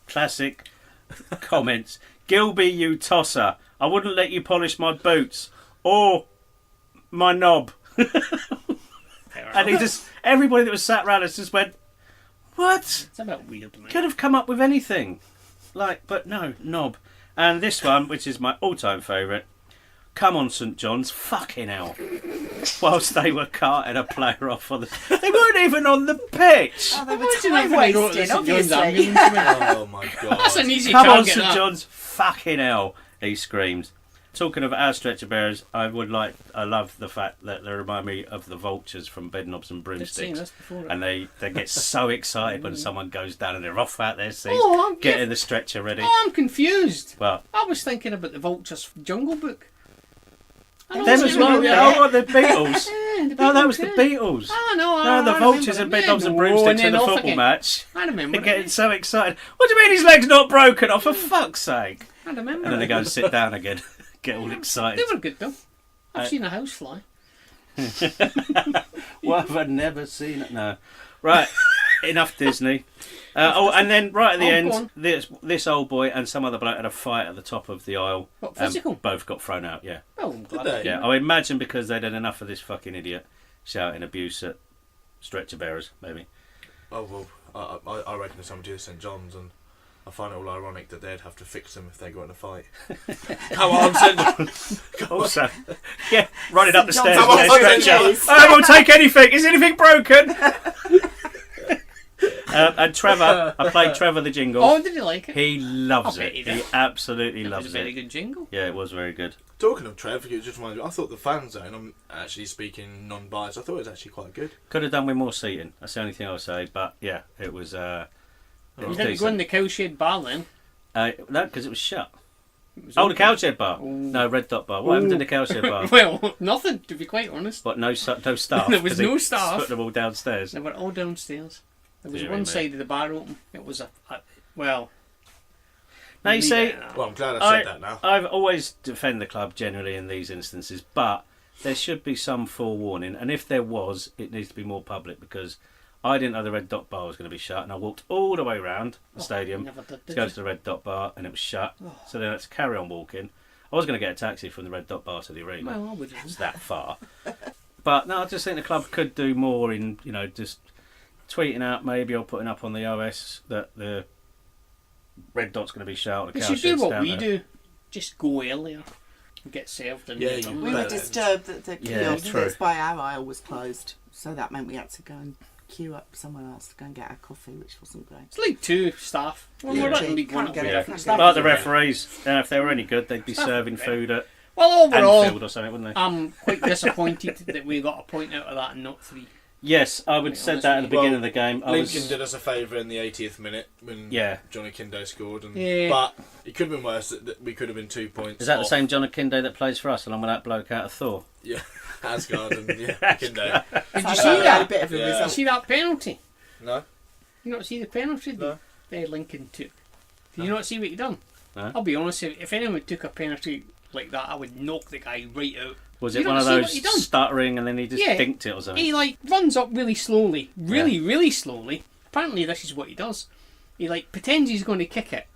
S2: classic comments. Gilby, you tosser! I wouldn't let you polish my boots or my knob. And he just, everybody that was sat around us just went, what?
S3: It's about weird, mate.
S2: Could have come up with anything. But no, knob. And this one, which is my all-time favourite, come on, St John's, fucking hell. Whilst they were carting a player off on the... They weren't even on the pitch.
S5: Oh, they were
S3: Imagine
S5: time
S3: if they wrote
S5: wasting,
S3: this at John's
S5: obviously.
S3: ambulance.
S4: Oh my god.
S3: That's an easy
S2: Come on,
S3: target.
S2: St
S3: that.
S2: John's, fucking hell, he screamed. talking of our stretcher bearers, I love the fact that they remind me of the vultures from Bedknobs and
S3: I've seen
S2: Broomsticks.
S3: this before.
S2: And they get so excited when someone goes down and they're off out their seats,
S3: Oh, I'm
S2: getting the stretcher ready.
S3: Oh, I'm confused.
S2: Well,
S3: I was thinking about the Vultures Jungle Book. I know
S2: them
S3: what
S2: as
S3: you
S2: well.
S3: mean,
S2: Oh, the Beatles.
S3: Yeah, the
S2: No, that was the
S3: Beatles, yeah.
S2: Beatles.
S3: Oh, no,
S2: No, the
S3: I
S2: vultures
S3: remember
S2: and
S3: them,
S2: Bedknobs
S3: yeah.
S2: and
S3: Go on
S2: Broomsticks in
S3: and
S2: the
S3: off
S2: football
S3: again.
S2: match.
S3: I remember
S2: They're getting
S3: it.
S2: so excited. What do you mean his leg's not broken off? For fuck's sake.
S3: I remember
S2: And then they
S3: it.
S2: go and sit down again. Get all excited.
S3: They were good, though. I've seen a housefly.
S2: Well, I've never seen it. No. Right. Enough Disney. And then right at the
S3: Oh,
S2: end,
S3: go on.
S2: this old boy and some other bloke had a fight at the top of the aisle.
S3: What, physical?
S2: Both got thrown out, yeah.
S3: Oh, I'm glad.
S4: Did
S3: I
S4: they?
S3: didn't.
S2: Yeah, I imagine because they'd had enough of this fucking idiot shouting abuse at stretcher bearers, maybe.
S4: Oh well, I reckon if someone did St John's, and I find it all ironic that they'd have to fix them if they got in a fight. Come on, St John's.
S2: Also, yeah, running up the
S5: St.
S2: stairs
S5: John's
S2: with their
S5: Hospital,
S2: stretcher.
S5: please.
S2: I will take anything. Is anything broken? And Trevor, I played Trevor the jingle.
S3: Oh, did you like it?
S2: He loves
S3: I bet
S2: it.
S3: he
S2: He
S3: did.
S2: absolutely
S3: It was
S2: loves
S3: a very
S2: it.
S3: good jingle.
S2: Yeah, it was very good.
S4: Talking of Trev, it just reminds me. I thought the fan zone. I'm actually speaking non-biased. I thought it was actually quite good.
S2: Could have done with more seating. That's the only thing I'll say. But yeah, it was. It
S3: You
S2: was
S3: didn't go in
S2: decent.
S3: the cowshed bar then.
S2: No, because it was shut.
S3: It was
S2: Oh, the
S3: open.
S2: cowshed bar.
S3: Ooh.
S2: No, Red Dot bar. What happened to the cowshed bar?
S3: Well, nothing, to be quite honest.
S2: But no staff.
S3: There was
S2: 'cause they
S3: no staff.
S2: Put them all downstairs.
S3: They were all downstairs. There was
S2: Dear
S3: one
S2: me.
S3: side of the bar open. It was well.
S2: Now you
S3: leave
S2: see,
S3: it at that.
S4: Well, I'm glad I said that now.
S2: I've always defend the club generally in these instances, but there should be some forewarning, and if there was, it needs to be more public because I didn't know the Red Dot bar was going to be shut, and I walked all the way around the stadium
S3: Never did,
S2: to
S3: did
S2: go
S3: you?
S2: to the Red Dot bar, and it was shut.
S3: Oh.
S2: So then I had to carry on walking. I was going to get a taxi from the Red Dot bar to the arena.
S3: Well, I would
S2: It's
S3: have.
S2: that far. But no, I just think the club could do more in, just tweeting out maybe or putting up on the OS that the Red Dot's going to be shut. Or the
S3: They
S2: cow
S3: should do
S2: shed's
S3: what
S2: down
S3: we
S2: there.
S3: do. Just go earlier. And get served and
S4: Yeah,
S3: get
S4: you
S3: done
S5: We
S3: with
S5: were
S3: it.
S5: disturbed that the
S2: Yeah,
S5: kiosk
S2: true.
S5: that's by our aisle was closed, so that meant we had to go and queue up somewhere else to go and get our coffee, which wasn't great.
S3: It's League 2 staff. Well,
S5: Yeah,
S3: we're not
S5: you
S3: in League 1.
S5: can't get it.
S2: Yeah.
S5: Can't
S3: Staff
S2: Like
S3: is
S2: the
S3: great.
S2: referees, if they were any good, they'd be
S3: Staff
S2: serving
S3: is great.
S2: food at
S3: Well, overall,
S2: Anfield or something, wouldn't they?
S3: I'm quite disappointed that we got a point out of that and not 3.
S2: Yes, I would
S3: be
S2: said
S3: honest
S2: that at the
S3: with
S2: beginning
S4: you.
S2: of the game. I
S4: Lincoln
S2: was,
S4: did us a favour in the 80th minute when
S2: Yeah.
S4: Johnny Kindo scored, and
S3: Yeah.
S4: but it could have been worse. That we could have been 2 points.
S2: is that the
S4: off.
S2: same John Akinde that plays for us, along with that bloke out of Thor?
S4: Yeah, Asgard and Kindo.
S3: Did you
S5: So
S3: see
S5: we had a
S3: that?
S5: bit of a
S4: Yeah.
S3: Did you
S5: result.
S3: see that penalty?
S4: No,
S3: You not see the penalty
S4: No.
S3: that Lincoln took? Did you not see what he done?
S2: No.
S3: I'll be honest, if anyone took a penalty like that, I would knock the guy right out.
S2: Was
S3: You
S2: it
S3: don't
S2: one of
S3: see what
S2: those
S3: he done?
S2: stuttering and then he just
S3: Yeah.
S2: dinked it or something?
S3: He runs up really slowly, really slowly. Apparently this is what he does. He pretends he's going to kick it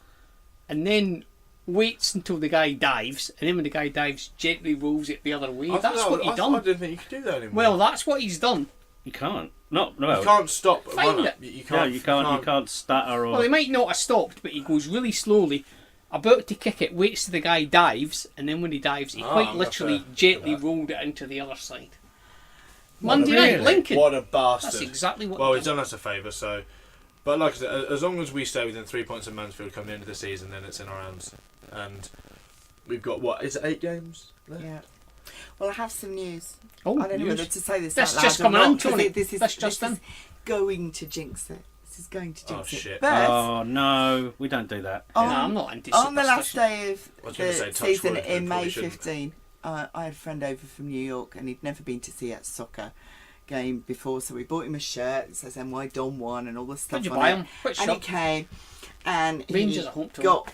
S3: and then waits until the guy dives, and then when the guy dives, gently rolls it the other way. That's what he
S4: I
S3: done.
S4: didn't think you could do that anymore.
S3: Well, that's what he's done.
S2: You can't. No.
S4: you can't stop a
S3: Find
S4: runner.
S3: it.
S4: You
S2: No,
S4: can't.
S2: you can't stutter or.
S3: Well, he might not have stopped, but he goes really slowly, about to kick it, waits till the guy dives, and then when he dives, he quite
S4: I'm
S3: literally
S4: not fair.
S3: gently
S4: Yeah.
S3: rolled it into the other side.
S4: What a-
S3: Monday night, Lincoln.
S4: What a bastard!
S3: That's exactly what
S4: Well,
S3: he
S4: he's
S3: done.
S4: done us a favour, so. But like I said, as long as we stay within 3 points of Mansfield come the end of the season, then it's in our hands. And we've got what? Is it 8 games left?
S5: Yeah. Well, I have some news.
S3: Oh,
S5: I don't know
S3: news.
S5: whether to say this
S3: That's
S5: out
S3: just
S5: loud or
S3: coming
S5: not,
S3: in, Tony.
S5: 'cause This is
S3: That's just
S5: this
S3: in.
S5: is going to jinx it. This is going to jinx
S4: Oh,
S5: it.
S4: shit.
S5: But
S2: Oh no, we don't do that.
S3: No,
S5: on,
S3: I'm not into
S5: on the last
S3: superstition.
S5: day of
S4: I was gonna say
S5: the
S4: touch
S5: season
S4: wood, but
S5: in
S4: probably
S5: May
S4: shouldn't.
S5: 15, I had a friend over from New York and he'd never been to see a soccer game before, so we bought him a shirt that says NY Don 1 and all the stuff
S3: Where'd you
S5: on
S3: buy
S5: it.
S3: him? Which
S5: And he
S3: shop?
S5: came and
S3: Rangers
S5: he
S3: at home to
S5: got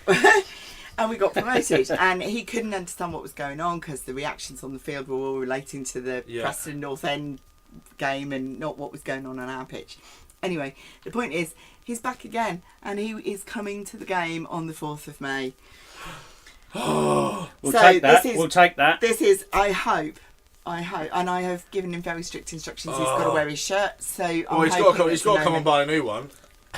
S5: and we got promoted and he couldn't understand what was going on because the reactions on the field were all relating to the
S4: Yeah.
S5: Preston North End game and not what was going on our pitch. Anyway, the point is he's back again and he is coming to the game on the 4th of May.
S2: We'll
S5: So
S2: take that.
S5: this is-
S2: We'll take that.
S5: This is, I hope, and I have given him very strict instructions. He's got to wear his shirt. So
S4: Well,
S5: I'm
S4: he's got
S5: hoping
S4: to come. He's
S5: it's
S4: got to
S5: an
S4: come and
S5: omen.
S4: buy a new one.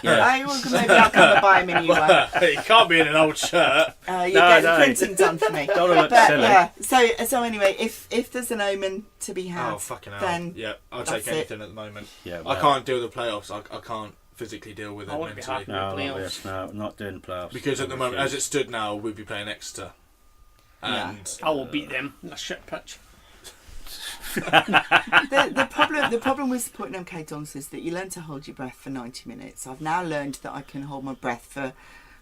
S2: Yeah.
S5: I will maybe I'll come and buy him a new one.
S4: He can't be in an old shirt.
S5: You
S2: No,
S5: get the
S2: no.
S5: printing done for me.
S2: Don't look
S5: But
S2: silly.
S5: yeah, so anyway, if there's an omen to be had,
S4: Oh fucking hell!
S5: then
S4: Yeah, I'll
S5: that's
S4: take anything at the moment.
S2: Yeah,
S4: I can't deal with the playoffs. I can't physically deal with it
S3: I wouldn't be
S4: mentally.
S3: happy.
S2: No,
S3: Playoffs.
S2: not this. No, not doing playoffs.
S4: Because at the moment, as
S2: Refuse.
S4: it stood now, we'd be playing Exeter. And
S3: I will beat them. A shit pitch.
S5: The problem with supporting MK Dons is that you learn to hold your breath for 90 minutes. I've now learned that I can hold my breath for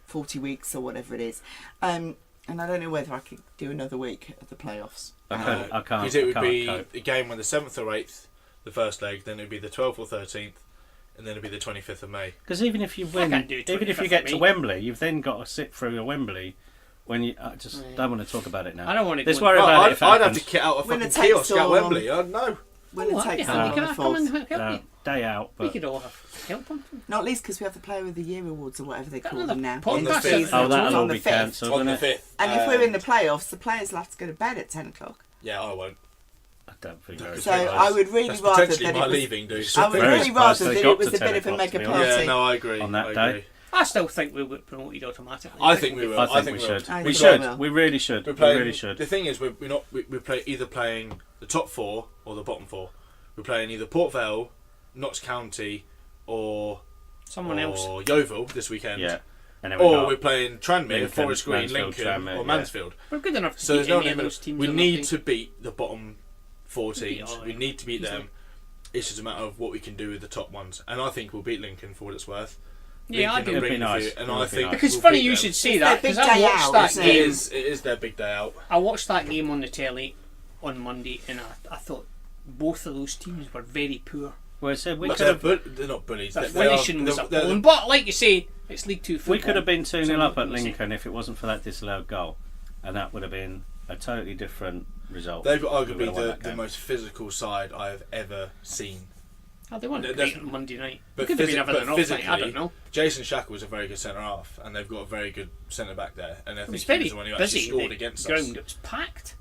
S5: 40 weeks or whatever it is. And I don't know whether I could do another week at the playoffs.
S2: I can't.
S4: Because it would be
S2: cope.
S4: a game on the 7th or 8th, the first leg, then it would be the 12th or 13th, and then it would be the 25th of May.
S2: Because even if you win,
S3: can't do
S2: even if you
S3: 25th
S2: get
S3: of
S2: to
S3: May.
S2: Wembley, you've then got to sit through a Wembley. When you, I just don't want to talk about it now.
S3: I don't want to.
S2: Let's
S3: go
S2: worry
S3: into-
S2: about it if it
S4: I'd have
S2: happens.
S4: to kit out a
S5: Winner
S4: fucking
S5: takes
S4: kiosk at
S5: all.
S4: Wembley. No.
S5: Winner
S3: Oh,
S5: takes
S3: yeah,
S5: all
S3: you
S5: on
S3: can
S5: the
S3: come and
S5: fourth.
S3: help me.
S2: Day out,
S3: We
S2: but
S3: could all have help them.
S5: Not least because we have the Player of the Year awards or whatever they call
S3: Another
S5: them now.
S3: podcast.
S5: In
S4: On the
S5: season.
S4: fifth.
S2: oh,
S5: It's
S2: that'll all
S5: on the
S2: be
S5: 5th.
S2: cancelled,
S4: On
S2: won't
S4: the
S2: it?
S4: 5th.
S5: And if we're in the playoffs, the players will have to go to bed at 10 o'clock.
S4: Yeah, I won't.
S2: I don't think very
S5: So
S2: close.
S5: I would really
S4: That's
S5: rather
S4: potentially
S5: that
S4: my
S5: it was.
S4: leaving, dude.
S5: I would
S2: Very
S5: really
S2: surprised
S5: rather
S2: they
S5: that
S2: got
S5: it was
S2: to
S5: a bit
S2: 10
S5: of a
S2: o'clock,
S5: mega
S2: to be honest.
S5: party.
S4: Yeah, no, I agree.
S2: On that
S4: I
S2: day.
S4: agree.
S3: I still think we'll get promoted automatically.
S4: I think we will.
S2: I think we
S4: will.
S2: should.
S5: I
S2: We
S5: think
S2: should.
S5: we will.
S2: We really should.
S4: We're
S2: We
S4: playing,
S2: really should.
S4: The thing is, we're not. We're either playing the top 4 or the bottom 4. We're playing either Port Vale, Notts County, or
S3: Someone else.
S4: Yeovil this weekend.
S2: Yeah. And then we
S4: Or
S2: got,
S4: we're playing Tranmere,
S2: Lincoln,
S4: Forest Green,
S2: Mansfield,
S4: Lincoln,
S2: Tranmere,
S4: or
S2: yeah.
S4: Mansfield.
S3: We're good enough to
S4: So
S3: beat
S4: there's no
S3: any of
S4: limit.
S3: those teams.
S4: We
S3: on
S4: need
S3: that
S4: to beat the bottom 4 teams.
S3: Oh,
S4: We
S3: yeah.
S4: need to beat
S3: Easily.
S4: them. It's just a matter of what we can do with the top ones, and I think we'll beat Lincoln for what it's worth.
S3: Yeah, I
S4: Lincoln
S3: do.
S4: will
S2: It'd be
S4: bring the
S2: nice.
S4: view, and
S2: It would
S4: I
S2: be
S4: think
S2: nice.
S3: Because
S4: we'll
S3: funny
S4: beat
S3: you
S4: them.
S3: should say
S5: It's
S3: that
S5: their big
S3: because I
S5: day
S3: watched
S5: out,
S3: that
S5: isn't
S4: It
S3: game.
S4: is their big day out.
S3: I watched that game on the telly on Monday, and I thought both of those teams were very poor.
S2: well, so we
S4: But
S2: could have.
S4: they're not bullies.
S3: The
S4: They
S3: finishing was
S4: they're-
S3: appalling. But like you say, it's League Two football.
S2: We could have been 2-0
S3: So
S2: up at
S3: what can you say?
S2: Lincoln if it wasn't for that disallowed goal, and that would have been a totally different result.
S4: They've got
S2: We would
S4: arguably
S2: have won that
S4: the
S2: game.
S4: most physical side I have ever seen.
S3: Oh, they weren't
S4: They're
S3: great
S4: definitely-
S3: on Monday night.
S4: But
S3: It could have been
S4: physi-
S3: everything
S4: but
S3: else. Like, I
S4: physically,
S3: don't know.
S4: Jason Shackle was a very good centre half, and they've got a very good centre back there. And I
S3: It
S4: think
S3: was
S4: he
S3: very
S4: was the one who actually
S3: busy.
S4: scored
S3: The
S4: against
S3: ground
S4: us.
S3: it was packed.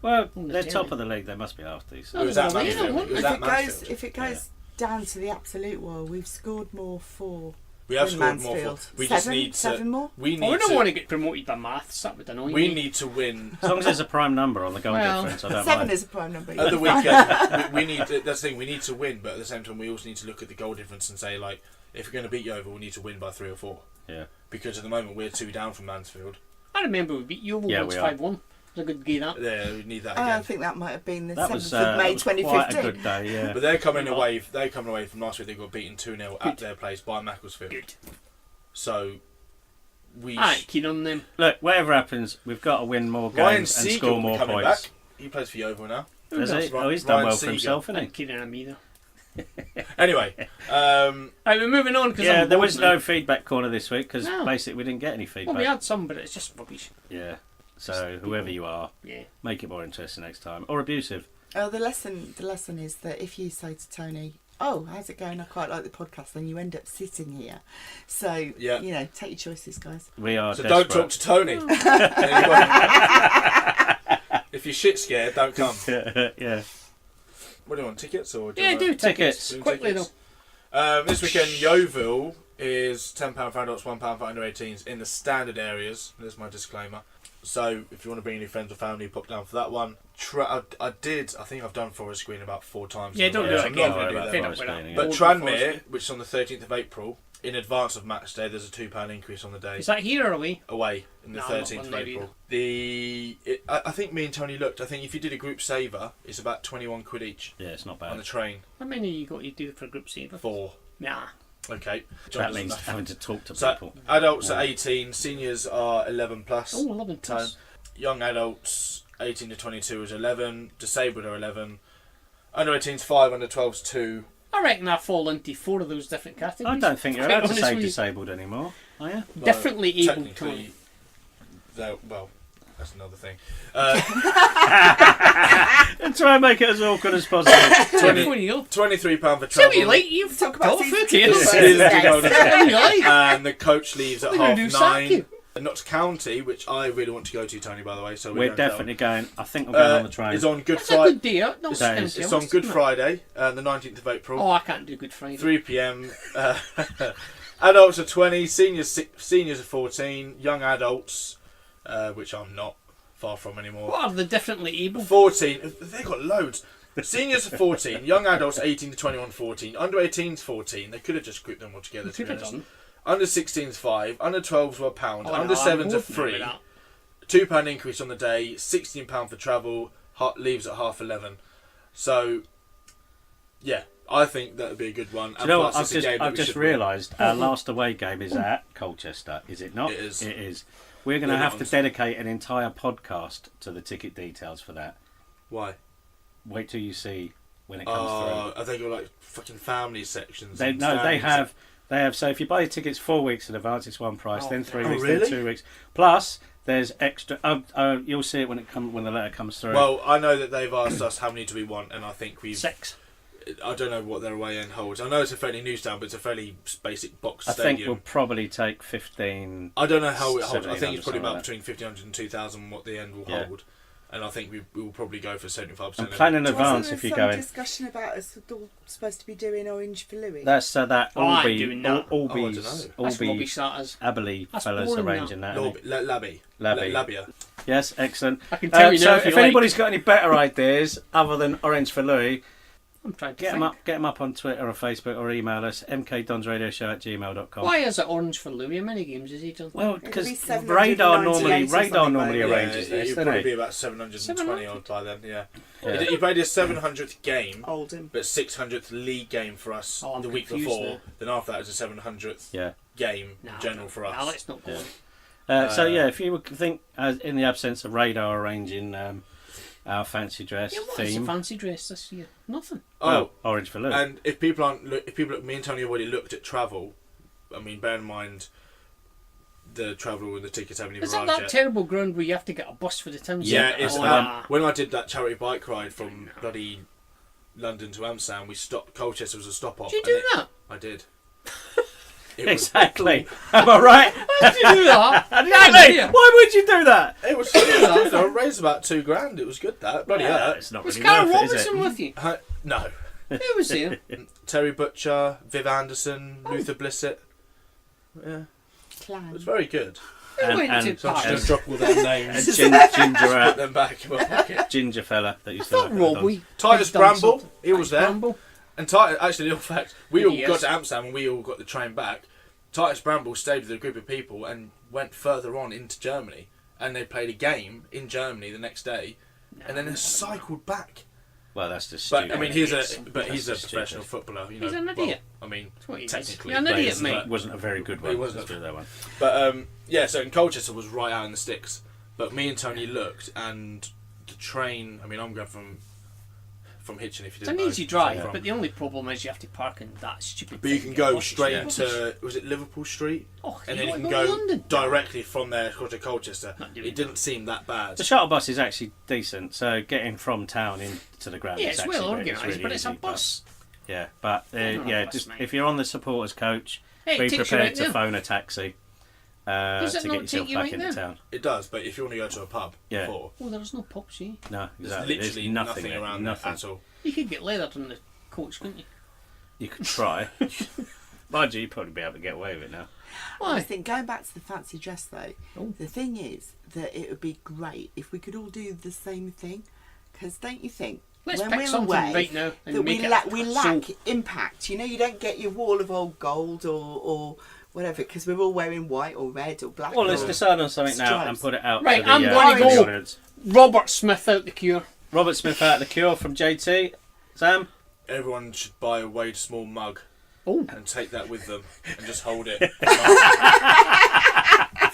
S2: Well,
S3: on the
S2: they're
S3: telly.
S2: top of the league. They must be half decent.
S4: It was
S3: Oh,
S4: at
S3: well,
S4: Mansfield.
S3: you know,
S4: It was
S5: If
S4: at
S5: it goes,
S4: Mansfield.
S5: if it goes down to the absolute wire, we've scored more for.
S4: We have
S5: in
S4: scored more.
S5: Mansfield.
S4: We just
S5: Seven?
S4: need to.
S5: Seven more?
S4: We
S3: Oh,
S4: need
S3: we don't
S4: to.
S3: want to get promoted by maths. That would annoy
S4: We
S3: me.
S4: need to win.
S2: As long as there's a prime number on the goal
S3: Well,
S2: difference, I don't
S5: 7
S2: mind.
S5: is a prime number.
S4: At the weekend, we need to, that's the thing. We need to win, but at the same time, we also need to look at the goal difference and say, like, if we're going to beat Yeovil, we need to win by 3 or 4.
S2: Yeah.
S4: Because at the moment, we're 2 down from Mansfield.
S3: I remember we beat Yeovil
S2: Yeah,
S3: once
S2: we are.
S3: 5-1. It was a good game that.
S4: Yeah, we need that
S5: I
S4: again.
S5: think that might have been the
S2: That
S5: 7th
S2: was,
S5: of May
S2: that was quite a
S5: 2015.
S2: good day, yeah.
S4: But they're coming away. They're coming away from last week. They got beaten 2-0 at
S3: Good.
S4: their place by Macclesfield.
S3: Good.
S4: So we.
S3: I ain't keen on them.
S2: Look, whatever happens, we've got to win more
S4: Ryan
S2: games and
S4: Seagal
S2: score
S4: will be
S2: more
S4: coming
S2: points.
S4: back. He plays for Yeovil now.
S2: Does he?
S4: Ryan-
S2: Oh, he's done
S4: Ryan
S2: well for
S4: Seagal.
S2: himself,
S3: I
S2: hasn't
S3: ain't keen on them either.
S4: Anyway,
S3: Right, we're moving on because
S2: Yeah, there was no feedback corner this week because
S3: No.
S2: basically we didn't get any
S3: Well,
S2: feedback.
S3: we had some, but it's just rubbish.
S2: Yeah. So whoever you are,
S3: Yeah.
S2: make it more interesting next time, or abusive.
S5: Oh, the lesson is that if you say to Tony, "Oh, how's it going? I quite like the podcast," then you end up sitting here. So
S4: Yeah.
S5: you know, take your choices, guys.
S2: We are
S4: so
S2: desperate.
S4: don't talk to Tony. If you're shit scared, don't come.
S2: Yeah.
S4: What do you want? Tickets or?
S3: Yeah, do
S2: Tickets.
S3: tickets. Quickly though.
S4: This weekend, Yeovil is £10 for adults, £1 for under 18s in the standard areas. There's my disclaimer. So if you want to bring any friends or family, pop down for that one. I think I've done Forest Green about 4 times.
S3: Yeah,
S4: in a
S3: don't
S4: row,
S3: do
S4: so
S3: it
S4: I'm
S3: again.
S4: not going to do
S2: Don't
S4: that.
S2: worry
S3: Fed
S2: about
S3: up with
S2: Forest
S3: that.
S2: Green,
S4: But
S3: Old
S4: Tranmere,
S3: Forest.
S4: which is on the 13th of April, in advance of match day, there's a £2 increase on the day.
S3: Is that here or away?
S4: Away in the
S3: No, I'm not
S4: 13th of
S3: going there
S4: April. I think me and Tony looked. I think if you did a group saver, it's about 21 quid each
S2: Yeah, it's not
S4: on the
S2: bad.
S4: train.
S3: How many you got to do for a group saver?
S4: 4.
S3: Nah.
S4: Okay.
S2: That means having to talk to
S4: So
S2: people.
S4: adults
S2: Yeah.
S4: are 18, seniors are 11 plus.
S3: Oh, 11 plus.
S4: Young adults 18 to 22 is 11, disabled are 11, under 18's 5, under 12's 2.
S3: I reckon I fall into 4 of those different
S2: I
S3: categories.
S2: don't think you're
S3: Quite
S2: allowed to
S3: honest
S2: say
S3: with you.
S2: disabled anymore, are you?
S3: Differently able to.
S4: Technically, well, that's another thing.
S2: And try and make it as awkward as possible.
S4: 20
S3: Before you go.
S4: £23 for
S3: So you
S4: travel.
S3: like you've
S5: Talk about
S3: got
S5: season
S3: 50
S5: tickets.
S3: years.
S4: Season
S5: Yes.
S4: tickets.
S3: What do you like?
S4: And the coach leaves at
S3: What are
S4: half
S3: we gonna do, sack
S4: 9.
S3: you?
S4: Notts County, which I really want to go to, Tony, by the way. So
S2: We're
S4: don't tell.
S2: definitely going. I think we're going on the train.
S4: It's on Good
S3: That's a
S4: Friday.
S3: good day out. Not
S2: That
S3: skin
S2: is-
S4: It's
S3: jealous,
S4: on Good
S3: isn't it?
S4: Friday, the 19th of April.
S3: Oh, I can't do Good Friday.
S4: 3 p.m. Adults are 20, seniors are 14, young adults, which I'm not far from anymore.
S3: What are the differently able?
S4: 14, they've got loads. Seniors are 14, young adults 18 to 21, 14, under 18s 14. They could have just grouped them all together. To
S3: Could
S4: be
S3: have
S4: honest.
S3: done.
S4: Under 16s 5, under 12s were £1,
S3: Oh,
S4: under
S3: no,
S4: 7s
S3: I'm
S4: are
S3: more familiar
S4: 3,
S3: with that.
S4: £2 increase on the day, £16 for travel, leaves at 11:30. So, yeah, I think that would be a good one.
S2: Do you know what? I've just realised our last away game is at Colchester, is it not?
S4: It is.
S2: It is. We're going to have to dedicate an entire podcast to the ticket details for that.
S4: Why?
S2: Wait till you see when it comes through.
S4: I think like fucking family sections.
S2: They have. So if you buy your tickets 4 weeks in advance, it's one price. Then 3 weeks,
S4: really?
S2: then 2 weeks. Plus, there's extra. You'll see it when the letter comes through.
S4: Well, I know that they've asked us how many do we want, and I think we've
S3: 6.
S4: I don't know what their away end holds. I know it's a fairly new stand, but it's a fairly basic box
S2: I
S4: stadium.
S2: think we'll probably take 15.
S4: I don't know how it holds. I think it's probably
S2: like
S4: about between 1,500 and 2,000 what the end will hold. And I think we will probably go for 75%.
S2: And plan in advance
S5: Wasn't
S2: if you're
S5: there
S2: going.
S5: some discussion about us all supposed to be doing Orange for Louis?
S2: That's that
S3: I'm
S2: Albie,
S3: doing that.
S2: Albie's,
S3: That's Robbie
S2: Albie,
S3: starters.
S2: Abilene
S3: That's
S2: fellas
S3: boring,
S2: arranging that. isn't it?
S4: Labia.
S2: Yes, excellent.
S3: I can tell you
S2: So
S3: now
S2: if
S3: if you
S2: anybody's got any better ideas other than Orange for Louis,
S3: I'm trying to
S2: get
S3: think.
S2: them up on Twitter or Facebook or email us mkdonsradioshow@gmail.com.
S3: Why is it Orange for Louis? How many games has he done?
S2: Well,
S5: It'll
S2: because
S5: be 798
S2: radar
S5: or
S2: normally
S5: something,
S2: arranges
S4: Yeah,
S2: this,
S4: you'd
S2: doesn't
S4: probably be
S2: he?
S4: about 720 odd by then, yeah.
S2: Yeah.
S4: He played his 700th game,
S5: Oldham.
S4: but 600th league game for us
S3: Oh, I'm
S4: the week
S3: confused
S4: before.
S3: now.
S4: Then after that was a 700th
S2: Yeah.
S4: game
S3: Nah,
S4: general for us.
S3: Nah, let's not go
S2: Yeah. So yeah, if you would think, in the absence of radar arranging our fancy dress
S3: Yeah, what is
S2: theme,
S3: the fancy dress this year? Nothing.
S2: well, Orange for Louis.
S4: And if people me and Tony already looked at travel. I mean, bear in mind the travel and the tickets haven't even
S3: Is that
S4: arrived
S3: that
S4: yet.
S3: terrible ground where you have to get a bus for the town
S4: Yeah,
S3: centre?
S4: it's
S3: Oh,
S4: when I did that charity bike ride from bloody London to Amsterdam, we stopped. Colchester was a stop off.
S3: Did you do that?
S4: I did. It was-
S2: Exactly. Am I right?
S3: Why did you do that?
S2: Exactly. Why would you do that?
S4: It was good. I raised about $2,000. It was good. That bloody hell.
S2: It's not
S3: Was
S2: really
S3: Carol
S2: worth it, is it?
S3: Robertson with you?
S4: No.
S3: Who was there?
S4: Terry Butcher, Viv Anderson, Luther Blissett. Yeah, it
S5: Clan.
S4: was very good.
S3: Who went
S2: and-
S3: to
S4: So I'm just
S3: Paris?
S4: going to drop all their
S2: And
S4: names,
S2: ginger,
S4: put them back in my pocket.
S2: ginger fella that used
S3: I
S2: to
S3: thought
S2: work at the
S3: Robbie.
S4: Titus
S3: had done
S4: Bramble,
S3: something.
S4: he was
S3: Titus
S4: there.
S3: Bramble?
S4: And Titus, actually, in fact, we all
S3: He
S4: got
S3: is.
S4: to Amsterdam and we all got the train back. Titus Bramble stayed with a group of people and went further on into Germany. And they played a game in Germany the next day. And then they cycled back.
S2: Well, that's just
S4: But
S2: stupid.
S4: I mean, he's a
S2: That's
S4: professional
S2: stupid.
S4: footballer. You know,
S3: He's an idiot.
S4: Well, I mean,
S3: That's what he is.
S4: technically,
S3: You're an
S2: But
S3: idiot,
S2: it
S3: mate.
S2: wasn't a very good
S4: He
S2: one.
S4: wasn't.
S2: Let's do that one.
S4: But yeah, so in Colchester was right out in the sticks. But me and Tony looked, and the train. I mean, I'm going from Hitchin. If you
S3: It's
S4: didn't
S3: an
S4: know,
S3: easy
S4: from-
S3: drive, but the only problem is you have to park in that stupid.
S4: But you
S3: thing
S4: can
S3: and
S4: go
S3: get
S4: straight
S3: buses.
S4: into, was it Liverpool Street?
S3: Oh,
S4: And
S3: you
S4: then you
S3: wanna
S4: can
S3: go to
S4: go
S3: London?
S4: directly from there to Colchester.
S3: Not doing
S4: It didn't seem that bad.
S2: The shuttle bus is actually decent, so getting from town into the ground
S3: Yeah,
S2: is
S3: it's
S2: actually
S3: well
S2: really-
S3: organised,
S2: really
S3: but it's a
S2: easy,
S3: bus.
S2: Yeah, but
S3: not a
S2: yeah,
S3: bus,
S2: just
S3: mate.
S2: if you're on the supporters coach,
S3: Hey, it
S2: be
S3: takes you
S2: prepared
S3: right
S2: to
S3: there.
S2: phone a taxi
S3: Does it
S2: to
S3: not
S2: get yourself
S3: take you
S2: back
S3: right
S2: into
S3: there?
S2: town.
S4: It does, but if you want to go to a pub
S2: Yeah.
S4: before,
S3: Oh, there's no pubs here.
S2: No,
S4: there's
S2: exactly.
S4: literally
S2: There's
S4: nothing
S2: there,
S4: around
S2: nothing.
S4: there at all.
S3: You could get leathered on the coach, couldn't you?
S2: You could try. Mind you, you'd probably be able to get away with it now.
S5: I
S3: Why?
S5: think going back to the fancy dress though,
S3: Oh.
S5: the thing is that it would be great if we could all do the same thing. Because don't you think
S3: Let's
S5: when
S3: pick
S5: we're
S3: something
S5: away
S3: right now and
S5: that
S3: make
S5: we,
S3: it
S5: we
S3: so-
S5: lack impact? You know, you don't get your wall of old gold or whatever because we're all wearing white or red or black.
S2: Well,
S5: or
S2: let's decide on something now
S5: stripes.
S2: and put it out
S3: Right,
S2: to the,
S3: I'm
S5: going to
S2: to the
S3: go.
S2: audience.
S3: Robert Smith out the Cure.
S2: Robert Smith out the Cure from JT. Sam?
S4: Everyone should buy a Wade Small mug
S3: Oh,
S4: and take that with them and just hold it for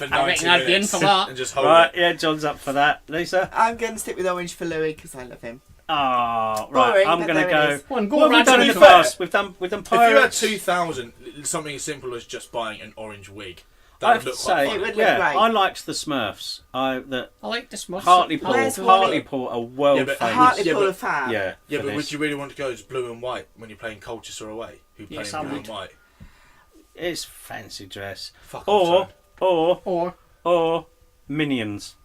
S3: I
S4: 90
S3: reckon I'd be in
S4: minutes
S3: for that.
S4: and just hold
S2: Right,
S4: it.
S2: yeah, John's up for that. Lisa?
S5: I'm going to stick with Orange for Louis because I love him.
S2: Oh, right.
S5: Boring,
S2: I'm
S5: but
S2: going to
S5: there it
S2: go.
S5: is.
S3: Go on, go
S2: What have we done in the
S4: Radically fair.
S2: past? We've done
S4: If you had
S2: Pirates.
S4: 2,000, something as simple as just buying an orange wig,
S2: I
S4: that
S2: have
S4: would
S2: to
S4: look quite
S2: say,
S5: It
S4: funny.
S5: would look
S2: yeah,
S5: great.
S2: I liked the Smurfs. That
S3: I like the Smurfs.
S2: Hartlepool,
S5: Where's
S2: Hartlepool are world
S4: Yeah, but
S2: famous.
S5: Hartlepool
S4: Yeah, but-
S5: are fab.
S2: Yeah,
S4: Yeah,
S2: for
S4: but
S2: this.
S4: would you really want to go as blue and white when you're playing Colchester away? Who play
S3: Yes,
S4: in
S3: I
S4: blue
S3: would.
S4: and white?
S2: It's fancy dress.
S4: Fuck off,
S2: Or Minions.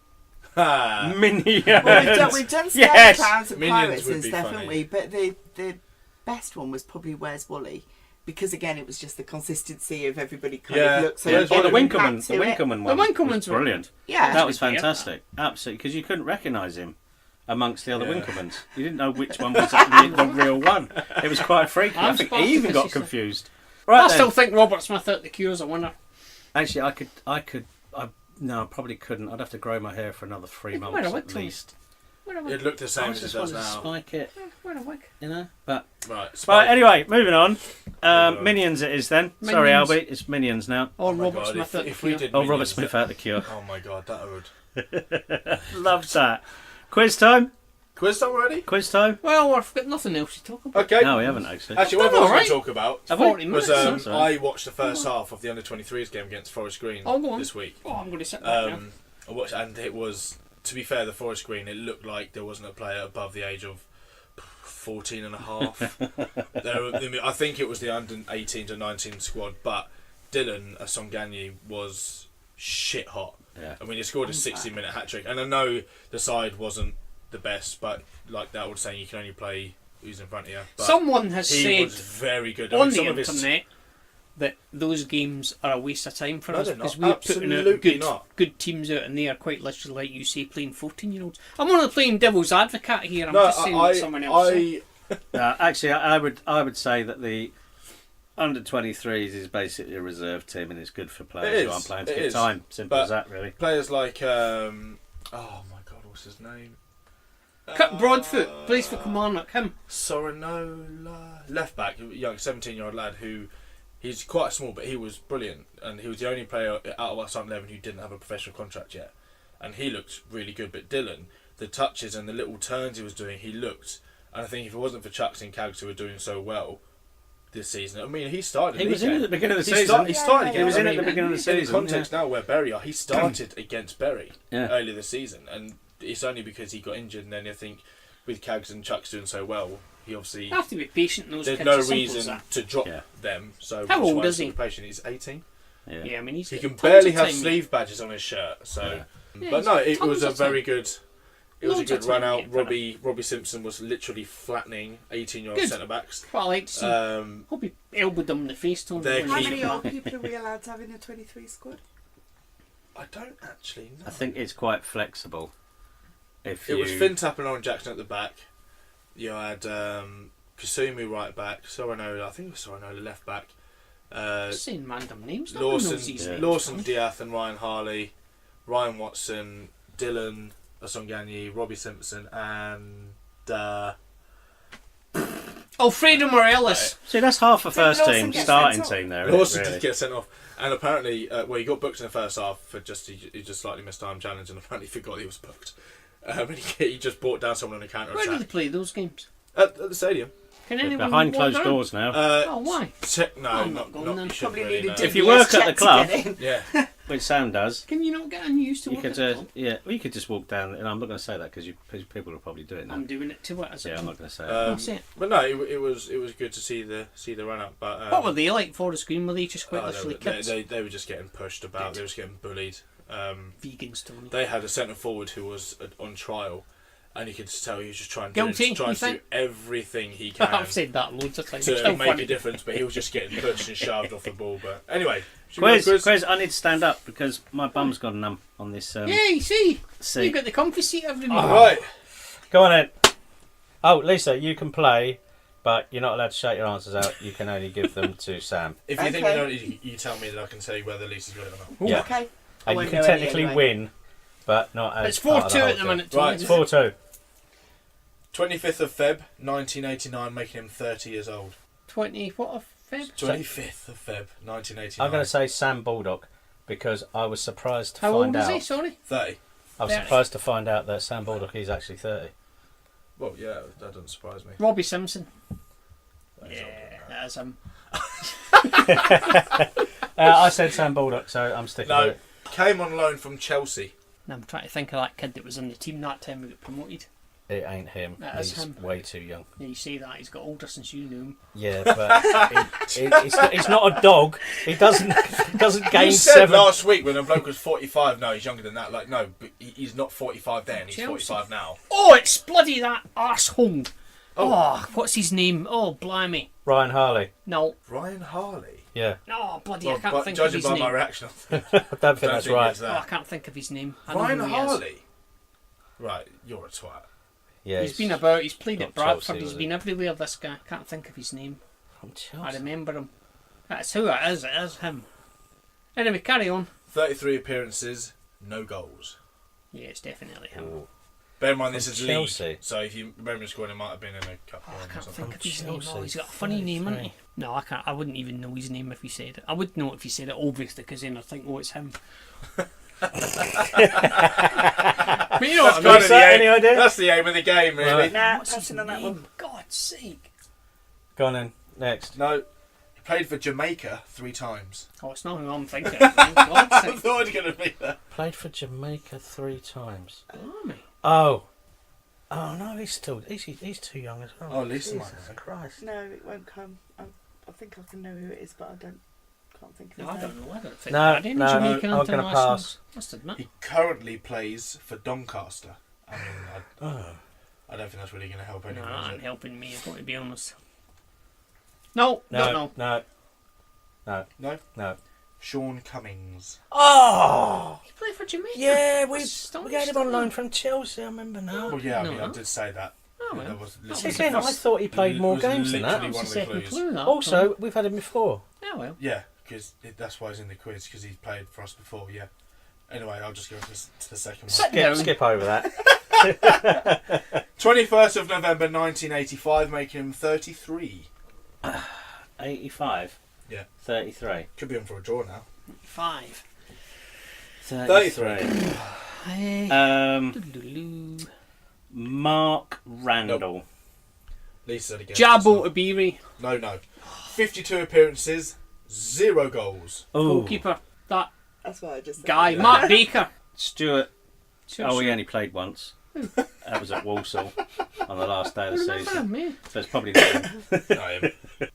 S4: Tone.
S2: Minions.
S5: Well, we've done Scary
S2: Yes.
S5: Clowns and
S4: Minions
S5: Pirates
S4: would
S5: and
S4: be
S5: stuff,
S4: funny.
S5: haven't we? But the best one was probably Where's Wally? Because again, it was just the consistency of everybody kind
S4: Yeah.
S5: of looked so.
S4: Yeah,
S5: you
S2: Oh,
S5: get
S2: the
S5: an
S2: Winkerman.
S5: impact
S2: The
S5: to it.
S2: Winkerman one.
S3: The Winkermans
S2: was
S3: were-
S2: brilliant.
S5: Yeah.
S2: That was
S3: Yeah.
S2: fantastic. Absolutely. Because you couldn't recognise him amongst the other
S4: Yeah.
S2: Winkermans. You didn't know which one was the real one. It was quite freaky. I
S3: I'm
S2: think
S3: Spartacus,
S2: he even got
S3: he said.
S2: confused.
S3: I
S2: Right then.
S3: still think Robert Smith out the Cure is a winner.
S2: Actually, I No, I probably couldn't. I'd have to grow my hair for another 3
S3: You can
S2: months
S3: wear a wig,
S2: at
S3: Tony.
S2: least.
S4: It'd look the
S2: I
S4: same as it
S2: just
S4: does
S2: wanted to
S4: now.
S2: spike it,
S3: Wear a wig.
S2: you know. But
S4: Right.
S2: right, anyway, moving on. Minions it is then. Sorry,
S3: Minions.
S2: Albie, it's Minions now.
S3: Or
S4: my
S3: Robert
S4: God,
S3: Smith at the
S4: if we
S3: Cure.
S4: did
S2: Oh, Robert
S4: Minions,
S2: Smith out the Cure.
S4: Oh my god, that would.
S2: Loves that. Quiz time.
S4: Quiz time already?
S2: Quiz time.
S3: Well, we've got nothing else to talk about.
S4: Okay.
S2: No, we haven't actually.
S4: Actually, what I
S3: Oh,
S4: was going
S3: right.
S4: to talk about
S3: 40
S4: was
S3: minutes.
S2: That's all right.
S4: I watched the first half of the under-23s game against Forest Green
S3: Oh, go on.
S4: this week.
S3: Oh, I'm going to sit back now.
S4: I watched, and it was, to be fair, the Forest Green, it looked like there wasn't a player above the age of 14 and a half. I think it was the under 18 to 19 squad, but Dylan Asonganyi was shit hot.
S2: Yeah.
S4: I mean, he scored a 60-minute hat-trick, and I know the side wasn't the best, but like that would say you can only play who's in front of you. But
S3: Someone has
S4: he
S3: said
S4: was very good.
S3: on
S4: some
S3: the
S4: of his-
S3: internet that those games are a waste of time for
S4: No,
S3: us
S4: they're not.
S3: because we're putting out
S4: Absolutely not.
S3: good teams out and they are quite literally, like you say, playing 14-year-olds. I'm only playing devil's advocate here. I'm
S4: No,
S3: just saying what someone else said.
S2: Actually, I would say that the under 23s is basically a reserve team and it's good for players
S4: It
S2: who
S4: is,
S2: aren't playing to
S4: it
S2: get
S4: is.
S2: time. Simple
S4: But-
S2: as that, really.
S4: Players like, oh my god, what's his name?
S3: Cut Broadfoot plays for Kilmarnock. Him.
S4: Sorinola, left back, young 17-year-old lad who he's quite small, but he was brilliant, and he was the only player out of our starting 11 who didn't have a professional contract yet, and he looked really good. But Dylan, the touches and the little turns he was doing, he looked. And I think if it wasn't for Chucks and Cags who were doing so well this season, I mean, he started.
S2: He was in at the beginning of the
S4: He
S2: season.
S4: He started against.
S2: He was in
S4: I
S2: at the
S4: mean,
S2: beginning of the
S4: in
S2: season.
S4: context now where Bury are, he started against Bury
S2: Yeah.
S4: earlier this season, and it's only because he got injured. And then I think with Cags and Chucks doing so well, he obviously
S3: You have to be patient in those
S4: there's
S3: kids.
S4: no
S3: as simple as
S4: reason
S3: that.
S4: to drop
S2: Yeah.
S4: them. So
S3: How
S4: which
S3: old
S4: why
S3: is
S4: he's
S3: he?
S4: Patient. He's 18.
S2: Yeah.
S3: Yeah, I mean, he's
S4: He
S3: got
S4: can
S3: tons
S4: barely
S3: of
S4: have
S3: time,
S4: sleeve badges on his shirt. So,
S3: Yeah,
S4: but
S3: he's
S4: no,
S3: got
S4: it was
S3: tons
S4: a
S3: of time.
S4: very good. It was a
S3: Loads
S4: good
S3: of
S4: run
S3: time
S4: out.
S3: yet for
S4: Robbie Simpson was literally flattening 18-year-old
S3: Good.
S4: centre backs.
S3: What I like to see. Hope he elbowed them in the face. Tony,
S4: They're
S3: when
S5: How
S3: he
S5: many
S3: came
S5: old
S3: back.
S5: people are we allowed to have in a 23 squad?
S4: I don't actually know.
S2: I think it's quite flexible. If
S4: It
S2: you...
S4: was Fintap and Owen Jackson at the back. You had Kasumi right back. Sorinola, I think it was Sorinola left back.
S3: Saying random names. No one knows
S4: Lawson,
S3: these names.
S4: Lawson Diath and Ryan Harley, Ryan Watson, Dylan Asonganyi, Robbie Simpson, and
S3: Alfredo Morelos.
S2: See, that's half a
S5: Did
S2: first
S5: Lawson
S2: team
S5: get
S2: starting
S5: sent off?
S2: team there. Isn't
S4: Lawson
S2: it,
S4: did
S2: really?
S4: get sent off. And apparently, he got booked in the first half for he just slightly missed time challenge, and apparently forgot he was booked. And he just brought down someone on a counter
S3: Where do they
S4: attack
S3: play those games?
S4: at the stadium.
S3: Can
S2: They're
S3: anyone
S2: behind
S3: walk
S2: closed
S3: down?
S2: doors now.
S3: Oh, why?
S4: No,
S3: I'm
S4: not
S3: not going
S4: not.
S3: then.
S4: You shouldn't
S5: Probably
S4: really
S5: needed
S4: know.
S2: If you work at
S5: check
S2: the
S5: to
S2: club-
S5: get in.
S4: Yeah.
S2: Which Sam does.
S3: Can you not get unused to
S2: You
S3: work
S2: could,
S3: at the club?
S2: yeah. Well, you could just walk down, and I'm not going to say that because people will probably do it now.
S3: I'm doing it to it as a
S2: Yeah, I'm
S3: job.
S2: not going to say it.
S3: That's it.
S4: But no, it was good to see the run up. But
S3: What were they like, Forest Green? Were they just quite
S4: oh,
S3: literally kids?
S4: they were just getting pushed about.
S3: Good.
S4: They were just getting bullied.
S3: Vegans, Tony.
S4: They had a centre forward who was on trial, and you could just tell he was just trying
S3: Guilty,
S4: to
S3: you
S4: do
S3: think?
S4: everything he can
S3: I've said that loads of times.
S4: to
S3: It's still
S4: make
S3: funny.
S4: a difference, but he was just getting pushed and shoved off the ball. But anyway, should we go
S2: Quiz, I need to stand up because my bum's gone numb on this
S3: Yeah, you see.
S2: seat.
S3: You got the comfy seat every week.
S4: Right.
S2: Go on then. Oh, Lisa, you can play, but you're not allowed to shout your answers out. You can only give them to Sam.
S4: If you think
S5: Okay.
S4: you know it, you tell me that I can say whether Lisa's got it or not.
S2: Yeah.
S5: Okay. I
S2: And you
S5: won't
S2: can
S5: know any
S2: technically
S5: anyway.
S2: win, but not as
S3: It's
S2: part of
S3: 4-2
S2: whole
S3: at the
S2: thing.
S3: minute, Tony.
S4: Right.
S2: It's 4-2.
S4: 25th of Feb, 1989, making him 30 years old.
S3: 20, what a Feb?
S4: 25th of Feb, 1989.
S2: I'm going to say Sam Baldock because I was surprised to
S3: How
S2: find
S3: old is
S2: out.
S3: he, sorry?
S4: 30.
S2: I was
S3: 30.
S2: surprised to find out that Sam Baldock is actually 30.
S4: Well, yeah, that doesn't surprise me.
S3: Robbie Simpson.
S4: That is older than that.
S3: That is him.
S2: I said Sam Baldock, so I'm sticking with
S4: No,
S2: it.
S4: came on loan from Chelsea.
S3: Now I'm trying to think of that kid that was in the team that time who got promoted.
S2: It ain't him.
S3: That is
S2: He's
S3: him.
S2: way too young.
S3: Yeah, you say that, he's got older since you knew him.
S2: Yeah, but he's not a dog. He doesn't gain
S4: You said
S2: 7.
S4: last week when a bloke was 45, no, he's younger than that. Like, no, but he's not 45 then, he's
S3: Chelsea.
S4: 45 now.
S3: Oh, it's bloody that arsehole. Oh, what's his name? Oh, blimey.
S2: Ryan Harley.
S3: No.
S4: Ryan Harley?
S2: Yeah,
S3: Oh, bloody, I
S4: Well,
S3: can't
S4: but
S3: think of
S4: judging
S3: his
S4: by my
S3: name.
S4: reaction,
S2: I don't think that's right.
S3: Oh, I can't think of his name. I know
S4: Ryan
S3: who he is.
S4: Harley? Right, you're a twat.
S2: Yeah,
S3: He's been about, he's played
S2: not
S3: at Bradford,
S2: Chelsea,
S3: he's
S2: was
S3: been everywhere, this guy. Can't think of his name.
S2: from
S3: I
S2: Chelsea.
S3: remember him. That's who it is him. Anyway, carry on.
S4: 33 appearances, No goals.
S3: Yeah, it's definitely him.
S6: Ooh.
S4: Bear in mind this
S6: From
S4: is
S6: Chelsea.
S4: league, so if you remember scoring, it might have been in a cup
S3: Oh,
S4: run
S3: I
S4: or
S3: can't
S4: something.
S3: think of his name.
S6: Chelsea,
S3: Oh, he's got a funny name, hasn't he? No, I can't. I wouldn't even know his name if he said it. I would know if he said it, obviously, because then I'd think, oh, it's him. But you know what I mean?
S6: Any idea?
S4: That's the aim of the game, really.
S6: Right.
S5: Nah,
S3: What's his
S5: passing on that
S3: name?
S5: one.
S3: God's sake.
S6: Go on then. Next.
S4: No, he played for Jamaica 3 times.
S3: Oh, it's not who I'm thinking of. God's
S4: I
S3: sake.
S4: thought it was going to be that.
S6: Played for Jamaica 3 times.
S3: Blimey.
S6: Oh no, he's too young as well.
S4: Oh, Lisa
S6: Jesus
S4: might know.
S6: Christ.
S5: No, it won't come. I think I can know who it is, but can't think of
S3: No,
S5: his
S3: I
S5: name.
S3: don't know. I don't think
S6: No,
S3: I had any
S6: no,
S3: Jamaican
S6: I'm gonna
S3: internationals.
S6: pass.
S3: Must admit.
S4: He currently plays for Doncaster. I mean,
S6: Oh.
S4: I don't think that's really going to help
S3: No,
S4: anyone,
S3: that
S4: is
S3: ain't
S4: it?
S3: helping me, I've got to be honest. No.
S6: No.
S4: Sean Cummings.
S6: Oh!
S3: He played for Jamaica.
S6: Yeah, we
S3: Astonished,
S6: got him on
S3: aren't
S6: loan
S3: I?
S6: from Chelsea, I remember now.
S4: Well, yeah, I mean,
S3: No.
S4: I did say that.
S3: Oh, well.
S4: There was
S3: was
S6: See,
S3: the
S6: again, I
S3: first-
S6: thought he played more
S4: was
S6: games than
S4: literally
S6: that.
S4: one
S3: It's
S4: of
S3: the
S4: the
S3: second
S4: clues.
S3: clue, that.
S6: Also, we've had him before.
S3: Yeah, well.
S4: Yeah, because that's why he's in the quiz, because he's played for us before, yeah. Anyway, I'll just go to the second one.
S6: Skip over that.
S4: 21st of November 1985, making him 33.
S6: 85.
S4: Yeah.
S6: 33.
S4: Could be on for a draw now.
S3: 5.
S6: 33.
S3: Hey.
S6: Um, Mark Randall.
S4: Lisa again.
S3: Jabbo Tabiri,
S4: No. 52 appearances, 0 goals.
S6: Oh,
S3: goalkeeper. That
S5: That's what I just said.
S3: guy, Mark Baker.
S6: Stuart.
S3: Sure,
S6: Oh,
S3: sure.
S6: he only played once. That was at Walsall on the last day
S3: I
S6: of the
S3: remember
S6: season.
S3: him, yeah.
S6: So it's probably not him.
S4: No, him.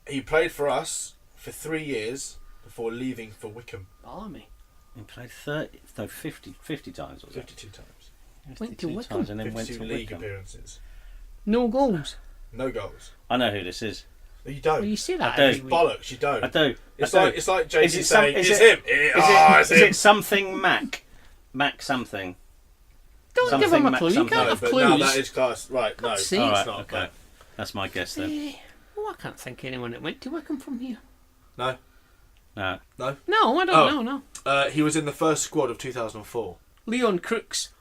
S4: He played for us for 3 years before leaving for Wickham.
S3: Blimey.
S6: He played 50 times, was it?
S4: 52 times.
S3: Went to
S6: 52
S3: Wickham.
S6: times and then went
S4: 52
S6: to
S4: league
S6: Wickham.
S4: appearances.
S3: No goals.
S4: No goals.
S6: I know who this is.
S4: No, you
S3: Well,
S4: don't.
S3: you say that
S6: I do.
S3: every
S4: It's
S3: week.
S4: bollocks, you don't.
S6: I do.
S4: It's
S6: I do.
S4: like JC
S6: Is it some-
S4: saying,
S6: is
S4: it's
S6: it-
S4: him.
S6: Is
S4: It's him.
S6: it something Mac? Mac something.
S3: Don't
S6: Something
S3: give him a
S6: Mac
S3: clue. You
S6: something.
S3: can't
S4: No,
S3: have
S4: but
S3: clues.
S4: no, that is class. Right, no.
S3: God's sake.
S6: All right,
S4: not,
S6: okay. That's my guess then.
S3: Oh, I can't think of anyone that went to Wickham from here.
S4: No.
S6: No.
S3: No, I don't
S4: Oh.
S3: know, no.
S4: He was in the first squad of 2004.
S3: Leon Crooks.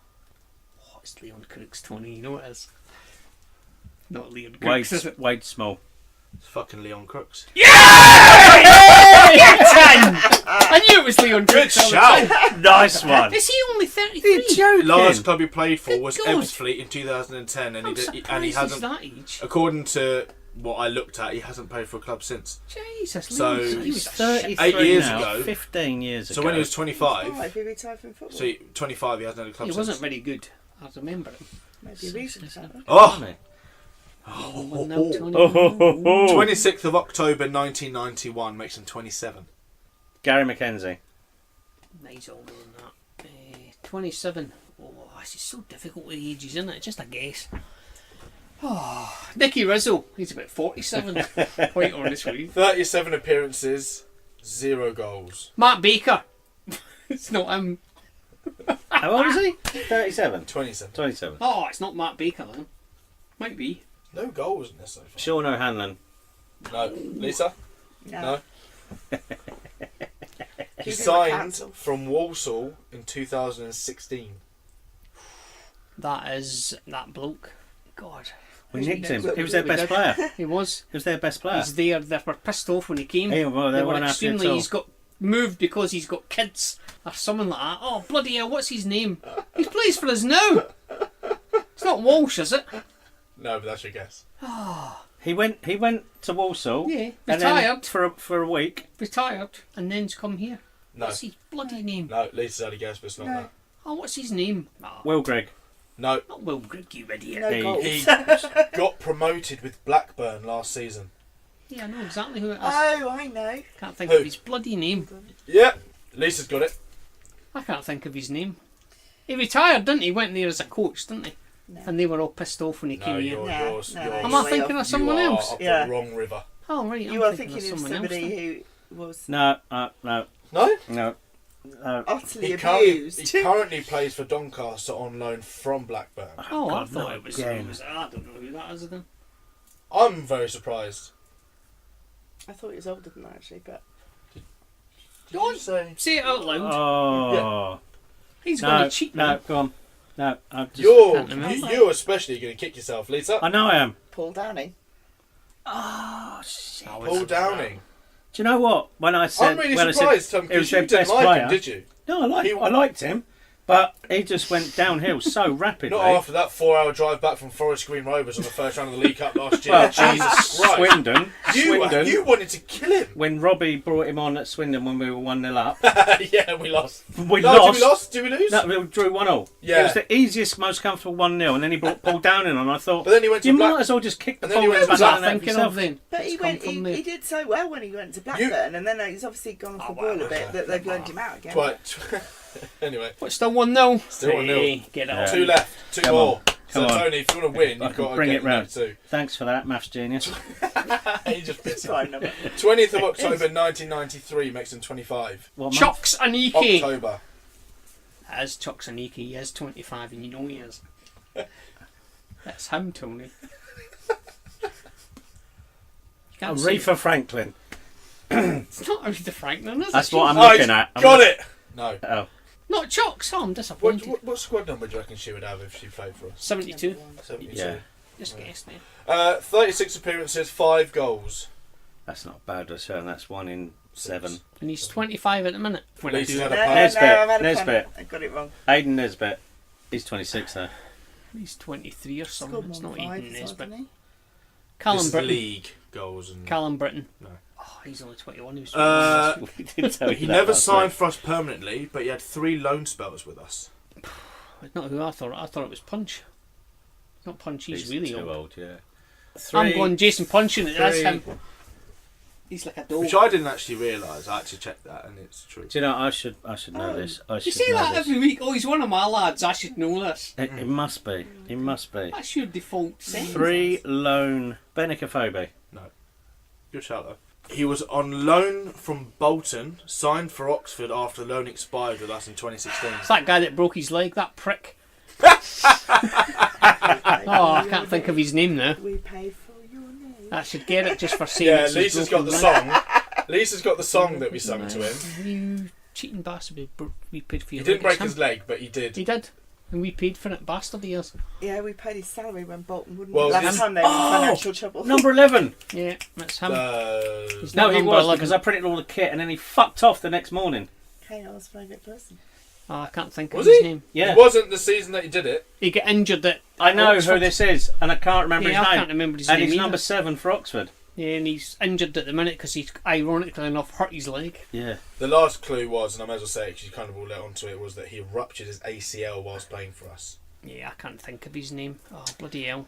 S3: Oh, it's Leon Crooks, Tony. You know it is. Not Leon Crooks, is it?
S6: Wade Small.
S4: It's fucking Leon Crooks.
S3: I knew it was Leon Crooks. all the time.
S6: Nice one.
S3: Is he only 33?
S4: Last club he played for
S3: Good
S4: was
S3: God.
S4: Ebbsfleet in 2010, and
S3: I'm
S4: he
S3: surprised he's
S4: hasn't,
S3: that age.
S4: according to what I looked at, he hasn't played for a club since.
S3: Jesus,
S4: So,
S3: Leon, he was
S6: He's
S3: a shit.
S6: 33
S4: 8 years
S6: now,
S4: ago.
S6: 15 years ago.
S4: So when he was 25,
S5: He retired from football.
S4: so 25, he hasn't had a club
S3: He
S4: since.
S3: wasn't very good. I remember him.
S5: Maybe a reason for that.
S4: Oh!
S3: Well, no, Tony.
S6: Oh.
S4: 26th of October 1991 makes him 27.
S6: Gary McKenzie.
S3: No, he's older than that. 27. Oh, this is so difficult with ages, isn't it? Just a guess. Oh, Nicky Rizzo. He's about 47. Quite honest with you.
S4: 37 appearances, 0 goals.
S3: Matt Baker. It's not him.
S6: How old is he? 37.
S4: 27.
S6: 27.
S3: Oh, it's not Matt Baker then. Might be.
S4: No goals in this so far.
S6: Sean O'Hanlon.
S4: No. Lisa? No. He
S5: He's in the
S4: signed
S5: council.
S4: from Walsall in 2016.
S3: That is that bloke. God.
S6: We nicked him.
S3: He
S6: He was their best player.
S3: He was.
S6: He was their best player.
S3: He's there. They were pissed off when he came.
S6: Hey, well, they
S3: they were
S6: weren't happy at
S3: extremely.
S6: all.
S3: He's got moved because he's got kids or something like that. Oh bloody hell! What's his name? He plays for us now. It's not Walsh, is it?
S4: No, but that's your guess.
S6: He went to Walsall.
S3: Yeah,
S6: And then
S3: retired.
S6: for a week.
S3: Retired, and then's come here.
S4: No.
S3: What's his bloody name?
S4: No, Lisa's had a guess, but it's not that.
S3: Oh, what's his name? Oh,
S6: Will Grigg.
S4: No.
S3: not Will Grigg, you idiot.
S5: No
S6: He-
S5: goals.
S4: He got promoted with Blackburn last season.
S3: Yeah, I know exactly who it is.
S5: Oh, I know.
S3: Can't think
S4: Who?
S3: of his bloody name.
S4: Yeah, Lisa's got it.
S3: I can't think of his name. He retired, didn't he? Went there as a coach, didn't he?
S5: No.
S3: And they were all pissed off when he
S4: No,
S3: came here.
S4: you're,
S5: No,
S4: you're,
S5: no,
S4: you're,
S3: Am
S5: no.
S3: I thinking of someone
S4: you are
S3: else?
S4: up
S5: Yeah.
S4: the wrong river.
S3: Oh, right.
S5: You
S3: I'm
S5: are thinking of
S3: someone else then.
S5: somebody who was
S6: No.
S4: No?
S5: utterly
S4: He
S5: abused.
S4: currently plays for Doncaster on loan from Blackburn.
S3: Oh, I
S6: God,
S3: thought
S6: no,
S3: it was.
S6: again.
S3: I don't know who that is then.
S4: I'm very surprised.
S5: I thought he was older than that actually, but
S4: Did you say?
S3: Say it out loud.
S6: Oh.
S3: He's going to cheat
S2: No,
S3: now.
S2: go on. No, I'm just...
S3: can't remember.
S4: You're especially going to kick yourself, Lisa.
S2: I know I am.
S5: Paul Downing.
S2: Oh, shit.
S4: Paul Downing.
S2: Do you know what? When I said...
S4: I'm really
S2: when I said
S4: surprised, Tom,
S2: it
S4: because
S2: was
S4: you
S2: their
S4: didn't
S2: best
S4: like
S2: player.
S4: him, did you?
S2: No, I liked him, but he just went downhill so rapidly.
S4: Not after that 4-hour drive back from Forest Green Rovers on the first round of the League Cup last year.
S2: Well,
S4: Jesus Christ.
S2: Swindon.
S4: You wanted to kill him.
S2: When Robbie brought him on at Swindon when we were 1-0 up.
S4: Yeah, we lost.
S2: We
S4: No,
S2: lost.
S4: Did we lose?
S2: No, we drew 1-0.
S4: Yeah.
S2: It was the easiest, most comfortable 1-0, and then he brought Paul Downing on. I thought,
S4: But then he went to
S2: you
S4: Black-
S2: might as well just kick the
S4: and then
S2: ball
S4: he went
S2: in
S4: to
S2: the
S3: What was
S2: back
S3: I
S2: of the net
S3: thinking of
S2: yourself.
S3: then?
S5: But
S3: It's
S5: he
S3: come
S5: went.
S3: from there.
S5: He did so well when he went to Blackburn, and then he's obviously gone off the boil a bit. That they've loaned him out again.
S4: Anyway,
S3: What, still 1-0?
S4: Still 1-0.
S3: Hey, get it
S2: Yeah.
S3: on.
S4: 2 left, 2
S2: Come
S4: more.
S2: on.
S4: So
S2: Come on.
S4: Tony, if you want to win,
S2: I
S4: you've
S2: can
S4: got to
S2: bring
S4: get
S2: it round.
S4: too.
S2: Thanks for that, maths genius.
S4: He just bits it.
S5: Fine, no, but-
S4: 20th of October 1993 makes him 25.
S2: What month?
S3: Chucks Aniki.
S4: October.
S3: As Chucks Aniki, he is 25, and you know he is. That's him, Tony. You can't say-
S2: Aretha Franklin.
S3: It's not Aretha Franklin, is it?
S2: That's what I'm
S4: Oh,
S2: looking at.
S4: got it! No.
S2: Oh,
S3: Not Chucks. Oh, I'm disappointed.
S4: What squad number do you reckon she would have if she played for us?
S3: 72.
S4: 72.
S2: yeah.
S3: Just guessed there.
S4: 36 appearances, 5 goals.
S2: That's not bad, return. That's 1 in 7.
S3: And he's 25 at the minute. When I
S4: Least
S3: do
S4: he's
S3: that.
S4: had a
S5: No,
S2: Nesbitt,
S5: I've had a
S2: Nesbitt.
S5: pun. I got it wrong.
S2: Aiden Nesbitt. He's 26 though.
S3: He's 23 or something.
S5: Scored
S3: It's
S5: more
S3: not
S5: than 5
S3: even
S5: as well,
S3: Nesbitt.
S5: didn't he?
S4: This
S3: Callum
S4: is
S3: Britton.
S4: league goals. And
S3: Callum Britton.
S4: No.
S3: Oh, he's only 21. He was
S2: We did tell you
S4: he
S2: that
S4: never
S2: last
S4: signed
S2: week.
S4: for us permanently, but he had 3 loan spells with us.
S3: It's not who I thought. I thought it was Punch. It's not Punch. He's, really
S2: too
S3: old.
S2: old. Yeah.
S3: I'm going Jason Punch in it. That's
S2: 3.
S3: him. He's like a dog.
S4: Which I didn't actually realise. I actually checked that, and it's true.
S2: Do you know? I should know this. I
S3: You
S2: should
S3: say
S2: know
S3: that
S2: this.
S3: every week. Oh, he's one of my lads. I should know this.
S2: It must be. It must be.
S3: That's your default setting.
S2: 3 loan. Benicophobe.
S4: Good shout though. He was on loan from Bolton, signed for Oxford after the loan expired with us in 2016.
S3: It's that guy that broke his leg. That prick. Oh, I can't think of his name now.
S5: We pay for your name.
S3: I should get it just for saying
S4: Yeah,
S3: it's his
S4: Lisa's got the
S3: broken leg.
S4: song. Lisa's got the song that we sung to him.
S3: You cheating bastard. We paid for
S4: He
S3: your
S4: didn't
S3: leg.
S4: break his leg, but he did.
S3: He did. And we paid for it, bastard he is.
S5: Yeah, we paid his salary when Bolton wouldn't.
S4: Well,
S5: Last
S4: this-
S5: time they were in
S2: Oh!
S5: financial trouble.
S2: Number 11.
S3: Yeah, that's him. He's
S2: No,
S3: not
S2: he
S3: number
S2: was
S3: 11.
S2: because I printed all the kit and then he fucked off the next morning.
S5: KR's favourite person.
S3: Oh, I can't think of
S4: Was
S3: his
S4: he?
S3: name.
S2: Yeah.
S4: It wasn't the season that he did it.
S3: He got injured at
S2: I know
S3: Oxford.
S2: who this is, and I can't remember
S3: Yeah,
S2: his
S3: I
S2: name.
S3: can't remember his
S2: and
S3: name
S2: he's
S3: either.
S2: number 7 for Oxford.
S3: Yeah, and he's injured at the minute because he's ironically enough hurt his leg.
S2: Yeah.
S4: The last clue was, and I may as well say it because you kind of all let onto it, was that he ruptured his ACL whilst playing for us.
S3: Yeah, I can't think of his name. Oh, bloody hell.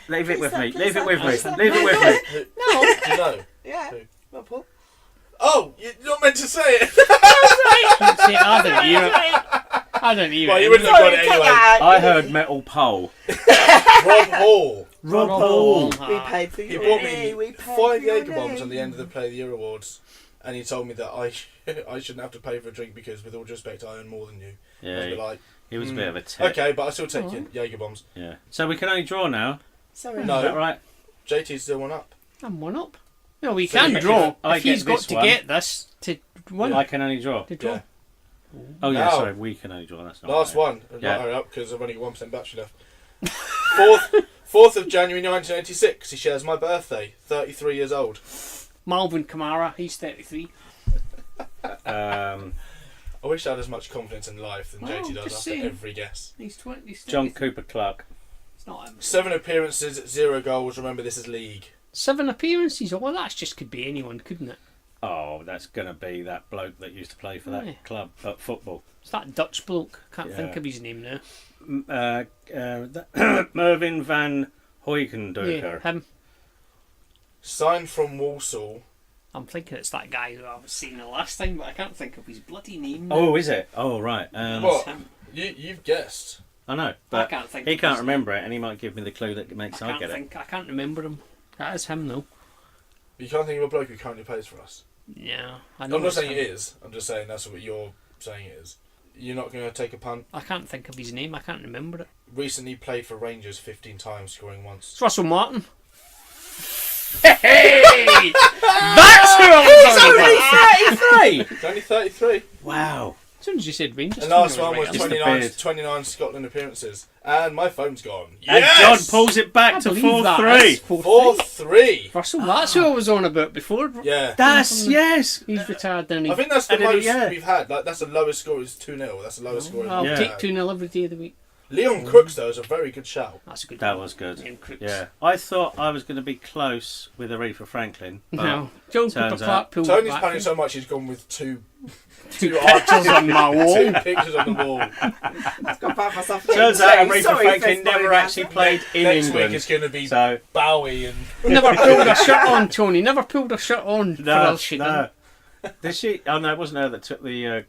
S2: Leave it with me.
S5: Please
S2: Leave it
S5: don't,
S2: with me.
S5: please don't.
S2: Leave it with me.
S5: No.
S4: Do you know?
S5: Yeah.
S4: Who?
S5: Well, Paul.
S4: Oh, you're not meant to say it.
S3: Can't say it. I don't hear it. I don't hear
S4: Well,
S3: it.
S4: you wouldn't have got it
S5: Sorry, take
S4: anyway.
S5: that out.
S2: I heard metal pole.
S4: Rob Hall.
S2: Rob
S3: Hall.
S5: We paid for
S4: He
S5: your
S4: bought
S5: name. We
S4: me
S5: paid
S4: 5
S5: for your
S4: Jaeger bombs
S5: name.
S4: on the end of the Play of the Year awards, and he told me that I shouldn't have to pay for a drink because, with all due respect, I earn more than you. I was a
S2: Yeah,
S4: bit like,
S2: he was a bit of a tit.
S4: okay, but I still take your Jaeger bombs.
S2: Yeah. So we can only draw now.
S5: Sorry.
S4: No.
S2: Is that right?
S4: JT's still one up.
S3: I'm one up. No, we
S4: So
S3: can
S4: you
S3: draw.
S2: I
S3: If
S2: get
S3: he's got
S2: this
S3: to
S2: one.
S3: get this to win.
S2: I can only draw.
S3: To draw.
S4: Yeah.
S2: Oh yeah,
S4: Now.
S2: sorry, we can only draw. That's not
S4: Last
S2: right.
S4: one.
S2: Yeah.
S4: Not hurry up because I've only got 1% battery left. 4th of January 1986. He shares my birthday. 33 years old.
S3: Malvin Kamara, he's 33.
S2: Um,
S4: I wish I had as much confidence in life than
S3: Well,
S4: JT does
S3: just
S4: after
S3: saying.
S4: every guess.
S3: He's 20. He's
S2: John
S3: 33.
S2: Cooper Clark.
S3: It's not him.
S4: 7 appearances, 0 goals. Remember, this is league.
S3: 7 appearances. Oh, that just could be anyone, couldn't it?
S2: Oh, that's gonna be that bloke that used to play for that
S3: Yeah.
S2: club at football.
S3: It's that Dutch bloke. Can't
S2: Yeah.
S3: think of his name now.
S2: Mervyn van Hooijendoeker.
S3: Yeah, him.
S4: Signed from Walsall.
S3: I'm thinking it's that guy who I was seeing the last time, but I can't think of his bloody name. now.
S2: Oh, is it? Oh, right.
S4: What?
S3: him.
S4: You've guessed.
S2: I know,
S3: I
S2: but
S3: can't think.
S2: he
S3: of
S2: can't
S3: his
S2: remember it, and he might give me the clue that makes
S3: name.
S2: I get it.
S3: I can't remember him. That is him though.
S4: You can't think of a bloke who currently plays for us.
S3: Yeah, I
S4: I'm
S3: know.
S4: not
S3: it's
S4: saying
S3: him.
S4: it is. I'm just saying that's what you're saying it is. You're not going to take a punt.
S3: I can't think of his name. I can't remember it.
S4: Recently played for Rangers 15 times, scoring once.
S3: It's Russell Martin. Hey! That's who I'm talking about.
S2: 33!
S4: He's only 33.
S2: Wow.
S3: As soon as you said Rangers,
S4: The last
S3: I
S4: one was
S3: right.
S2: Just the
S4: 29,
S2: beard.
S4: 29 Scotland appearances. And my phone's gone.
S2: And
S4: Yes!
S2: John pulls it back
S3: I
S2: to
S3: believe that.
S2: 4-3.
S3: That's 4-3.
S4: 4-3.
S3: Russell, that's who I was on about before.
S4: Yeah.
S2: That's, yes.
S3: He's retired, then
S4: I think that's the
S2: And then,
S4: most
S2: yeah.
S4: we've had. Like, that's the lowest score is 2-0. That's the lowest score.
S3: I'll
S2: Yeah.
S3: take 2-0 every day of the week.
S4: Leon Crooks, though, is a very good shout.
S3: That's a good
S2: That
S3: one.
S2: was good.
S3: Ian Crooks.
S2: Yeah. I thought I was going to be close with Aretha Franklin. But
S3: No. John Cooper
S2: turns
S3: Clark
S2: out-
S3: pulled
S4: Tony's
S3: it back.
S4: panicking so much he's gone with two
S3: Two
S4: arches
S3: pictures on my wall.
S4: Two pictures on the wall.
S5: I've got to pat myself.
S2: Turns
S5: again
S2: out
S5: too.
S2: Aretha
S5: Sorry,
S2: Franklin
S5: first
S2: never
S5: body
S2: actually
S5: dancer.
S2: played in
S4: Next
S2: England.
S4: week it's going to be
S2: So
S4: Bowie and...
S3: Never pulled a shirt on, Tony. Never pulled a shirt on for
S2: no,
S3: us. She
S2: no. Did she? Oh no, it wasn't her that took the.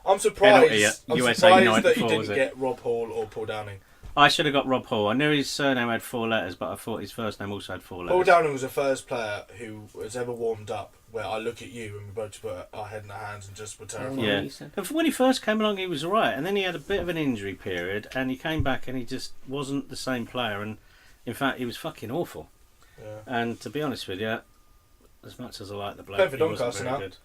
S4: I'm surprised.
S2: Penalty at
S4: I'm
S2: USA
S4: surprised that
S2: 94,
S4: you
S2: was
S4: didn't
S2: it?
S4: get Rob Hall or Paul Downing.
S2: I should have got Rob Hall. I knew his surname had 4 letters, but I thought his first name also had 4 letters.
S4: Paul Downing was the first player who has ever warmed up where I look at you and we both put our head in our hands and just were terrified.
S2: Yeah.
S3: He said.
S2: And when he first came along, he was alright, and then he had a bit of an injury period, and he came back and he just wasn't the same player. And in fact, he was fucking awful.
S4: Yeah.
S2: And to be honest with you, as much as I like the bloke,
S4: Played for
S2: he wasn't
S4: Doncaster
S2: very
S4: now.
S2: good.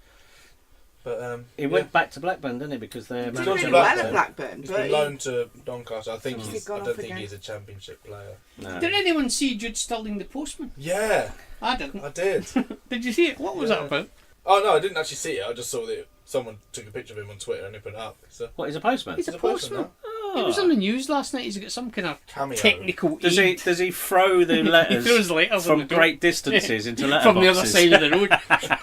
S4: But
S2: He went back to Blackburn, didn't he? Because they're
S4: He's
S5: He
S4: gone
S5: did
S4: to
S5: really well
S4: Blackburn.
S5: at Blackburn,
S4: he's
S5: but
S4: been
S5: he,
S4: loaned to Doncaster. I think
S2: Mm.
S4: he's.
S5: Gone
S4: I
S5: off
S4: don't think
S5: again.
S4: he's a championship player.
S2: No.
S3: Did anyone see Jude Stirling the postman?
S4: Yeah,
S3: I didn't.
S4: I did.
S3: Did you see it? What was
S4: Yeah.
S3: that about?
S4: Oh no, I didn't actually see it. I just saw that someone took a picture of him on Twitter and he put it up. So
S2: What, he's a postman?
S3: He's a
S4: he's a postman
S3: postman.
S2: Oh.
S3: He was on the news last night. He's got some kind of
S4: cameo.
S3: technical
S2: Does
S3: aid.
S2: he throw the
S3: He
S2: letters
S3: throws letters on
S2: from
S3: the door.
S2: great distances into letterboxes?
S3: From the other side of the road.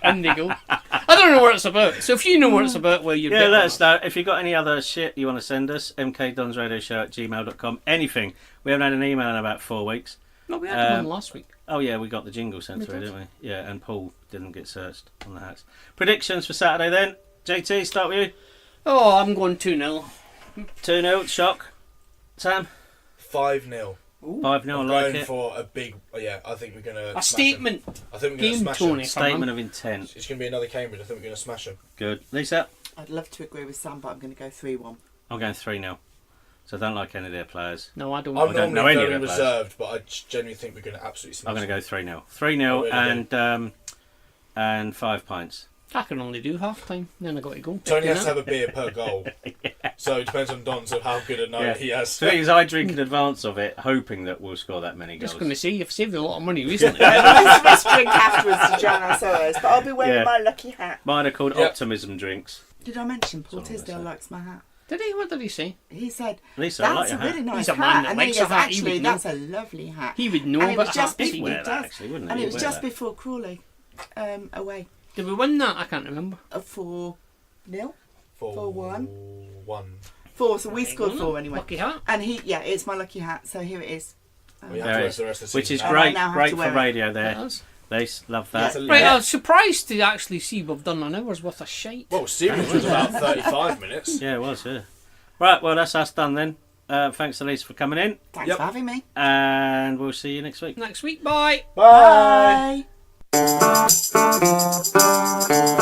S3: And they go. I don't know what it's about. So if you know what it's about, well, you're
S2: Yeah,
S3: better
S2: let
S3: off.
S2: us know. If you've got any other shit you want to send us, mkdonsradioshow@gmail.com. Anything. We haven't had an email in about 4 weeks.
S3: No, we had one
S2: Um,
S3: last week.
S2: Oh, yeah, we got the jingle sent
S3: We
S2: through,
S3: did.
S2: didn't we? Yeah, and Paul didn't get searched on the hats. Predictions for Saturday then. JT, start with you.
S3: Oh, I'm going 2-0.
S2: 2-0, shock. Sam?
S4: 5-0.
S2: 5-0, I
S4: I'm
S2: like
S4: going
S2: it.
S4: for a big. Yeah, I think we're gonna.
S3: A
S4: smash
S3: statement.
S4: Him. I think we're gonna
S3: Game,
S4: smash
S3: Tony.
S4: him.
S2: Statement of intent.
S4: It's gonna be another Cambridge. I think we're gonna smash him.
S2: Good. Lisa?
S5: I'd love to agree with Sam, but I'm going to go 3-1.
S2: I'm going 3-0. So I don't like any of their players.
S3: No, I don't.
S4: I'm
S2: don't know
S4: normally
S2: any of
S4: very
S2: their players.
S4: reserved, but I genuinely think we're gonna absolutely smash
S2: I'm going to
S4: him.
S2: go 3-0. 3-0
S4: really
S2: and 5 pints.
S3: I can only do half time. Then I got to go.
S4: Tony has to
S3: Dinner.
S4: have a beer per goal. So it depends on Don's of how good a night
S2: Yeah.
S4: he has.
S2: So things I drink in advance of it, hoping that we'll score that many goals.
S3: Just going to say you've saved a lot of money recently.
S5: Nice wrist drink afterwards to join our sewers, but I'll be wearing
S2: Yeah.
S5: my lucky hat.
S2: Mine are called
S4: Yep.
S2: Optimism drinks.
S5: Did I mention Paul
S2: That's all I'm
S5: Tisdale
S2: gonna say.
S5: likes my hat?
S3: Did he? What did he say?
S5: He said,
S2: Lisa, I like
S5: that's a
S2: your hat.
S5: really nice
S3: He's a
S5: hat.
S3: man that
S5: And then
S3: likes
S5: he
S3: a
S5: goes,
S3: hat, he
S5: actually,
S3: would know."
S5: that's a lovely hat.
S3: He would know
S5: And it
S3: about
S5: was
S3: the
S5: just
S3: hat.
S2: He'd
S5: He
S2: wear
S5: does.
S2: that actually, wouldn't he?
S5: And it
S2: He'd
S5: was
S2: wear
S5: just
S2: that.
S5: before Crawley away.
S3: Did we win that? I can't remember.
S5: 4-0?
S4: 4-1.
S5: 4, so we scored 4 anyway.
S3: Lucky hat.
S5: And it's my lucky hat, so here it is.
S4: We have
S2: There
S4: to
S2: it
S4: wait
S2: is.
S4: for the rest of the
S2: Which is
S4: season.
S5: And I
S2: great,
S5: now have
S2: great
S5: to
S2: for
S5: wear it.
S2: radio there.
S3: Yes.
S2: They love that.
S4: Yeah.
S3: Right, I was surprised to actually see we've done an hour's worth of shite.
S4: Well, Stevenage was about 35 minutes.
S2: Yeah, it was, yeah. Right, well, that's us done then. Thanks to Lisa for coming in,
S5: Thanks
S4: Yep.
S5: for having me.
S2: and we'll see you next week.
S3: Next week, bye.
S4: Bye.
S5: Bye.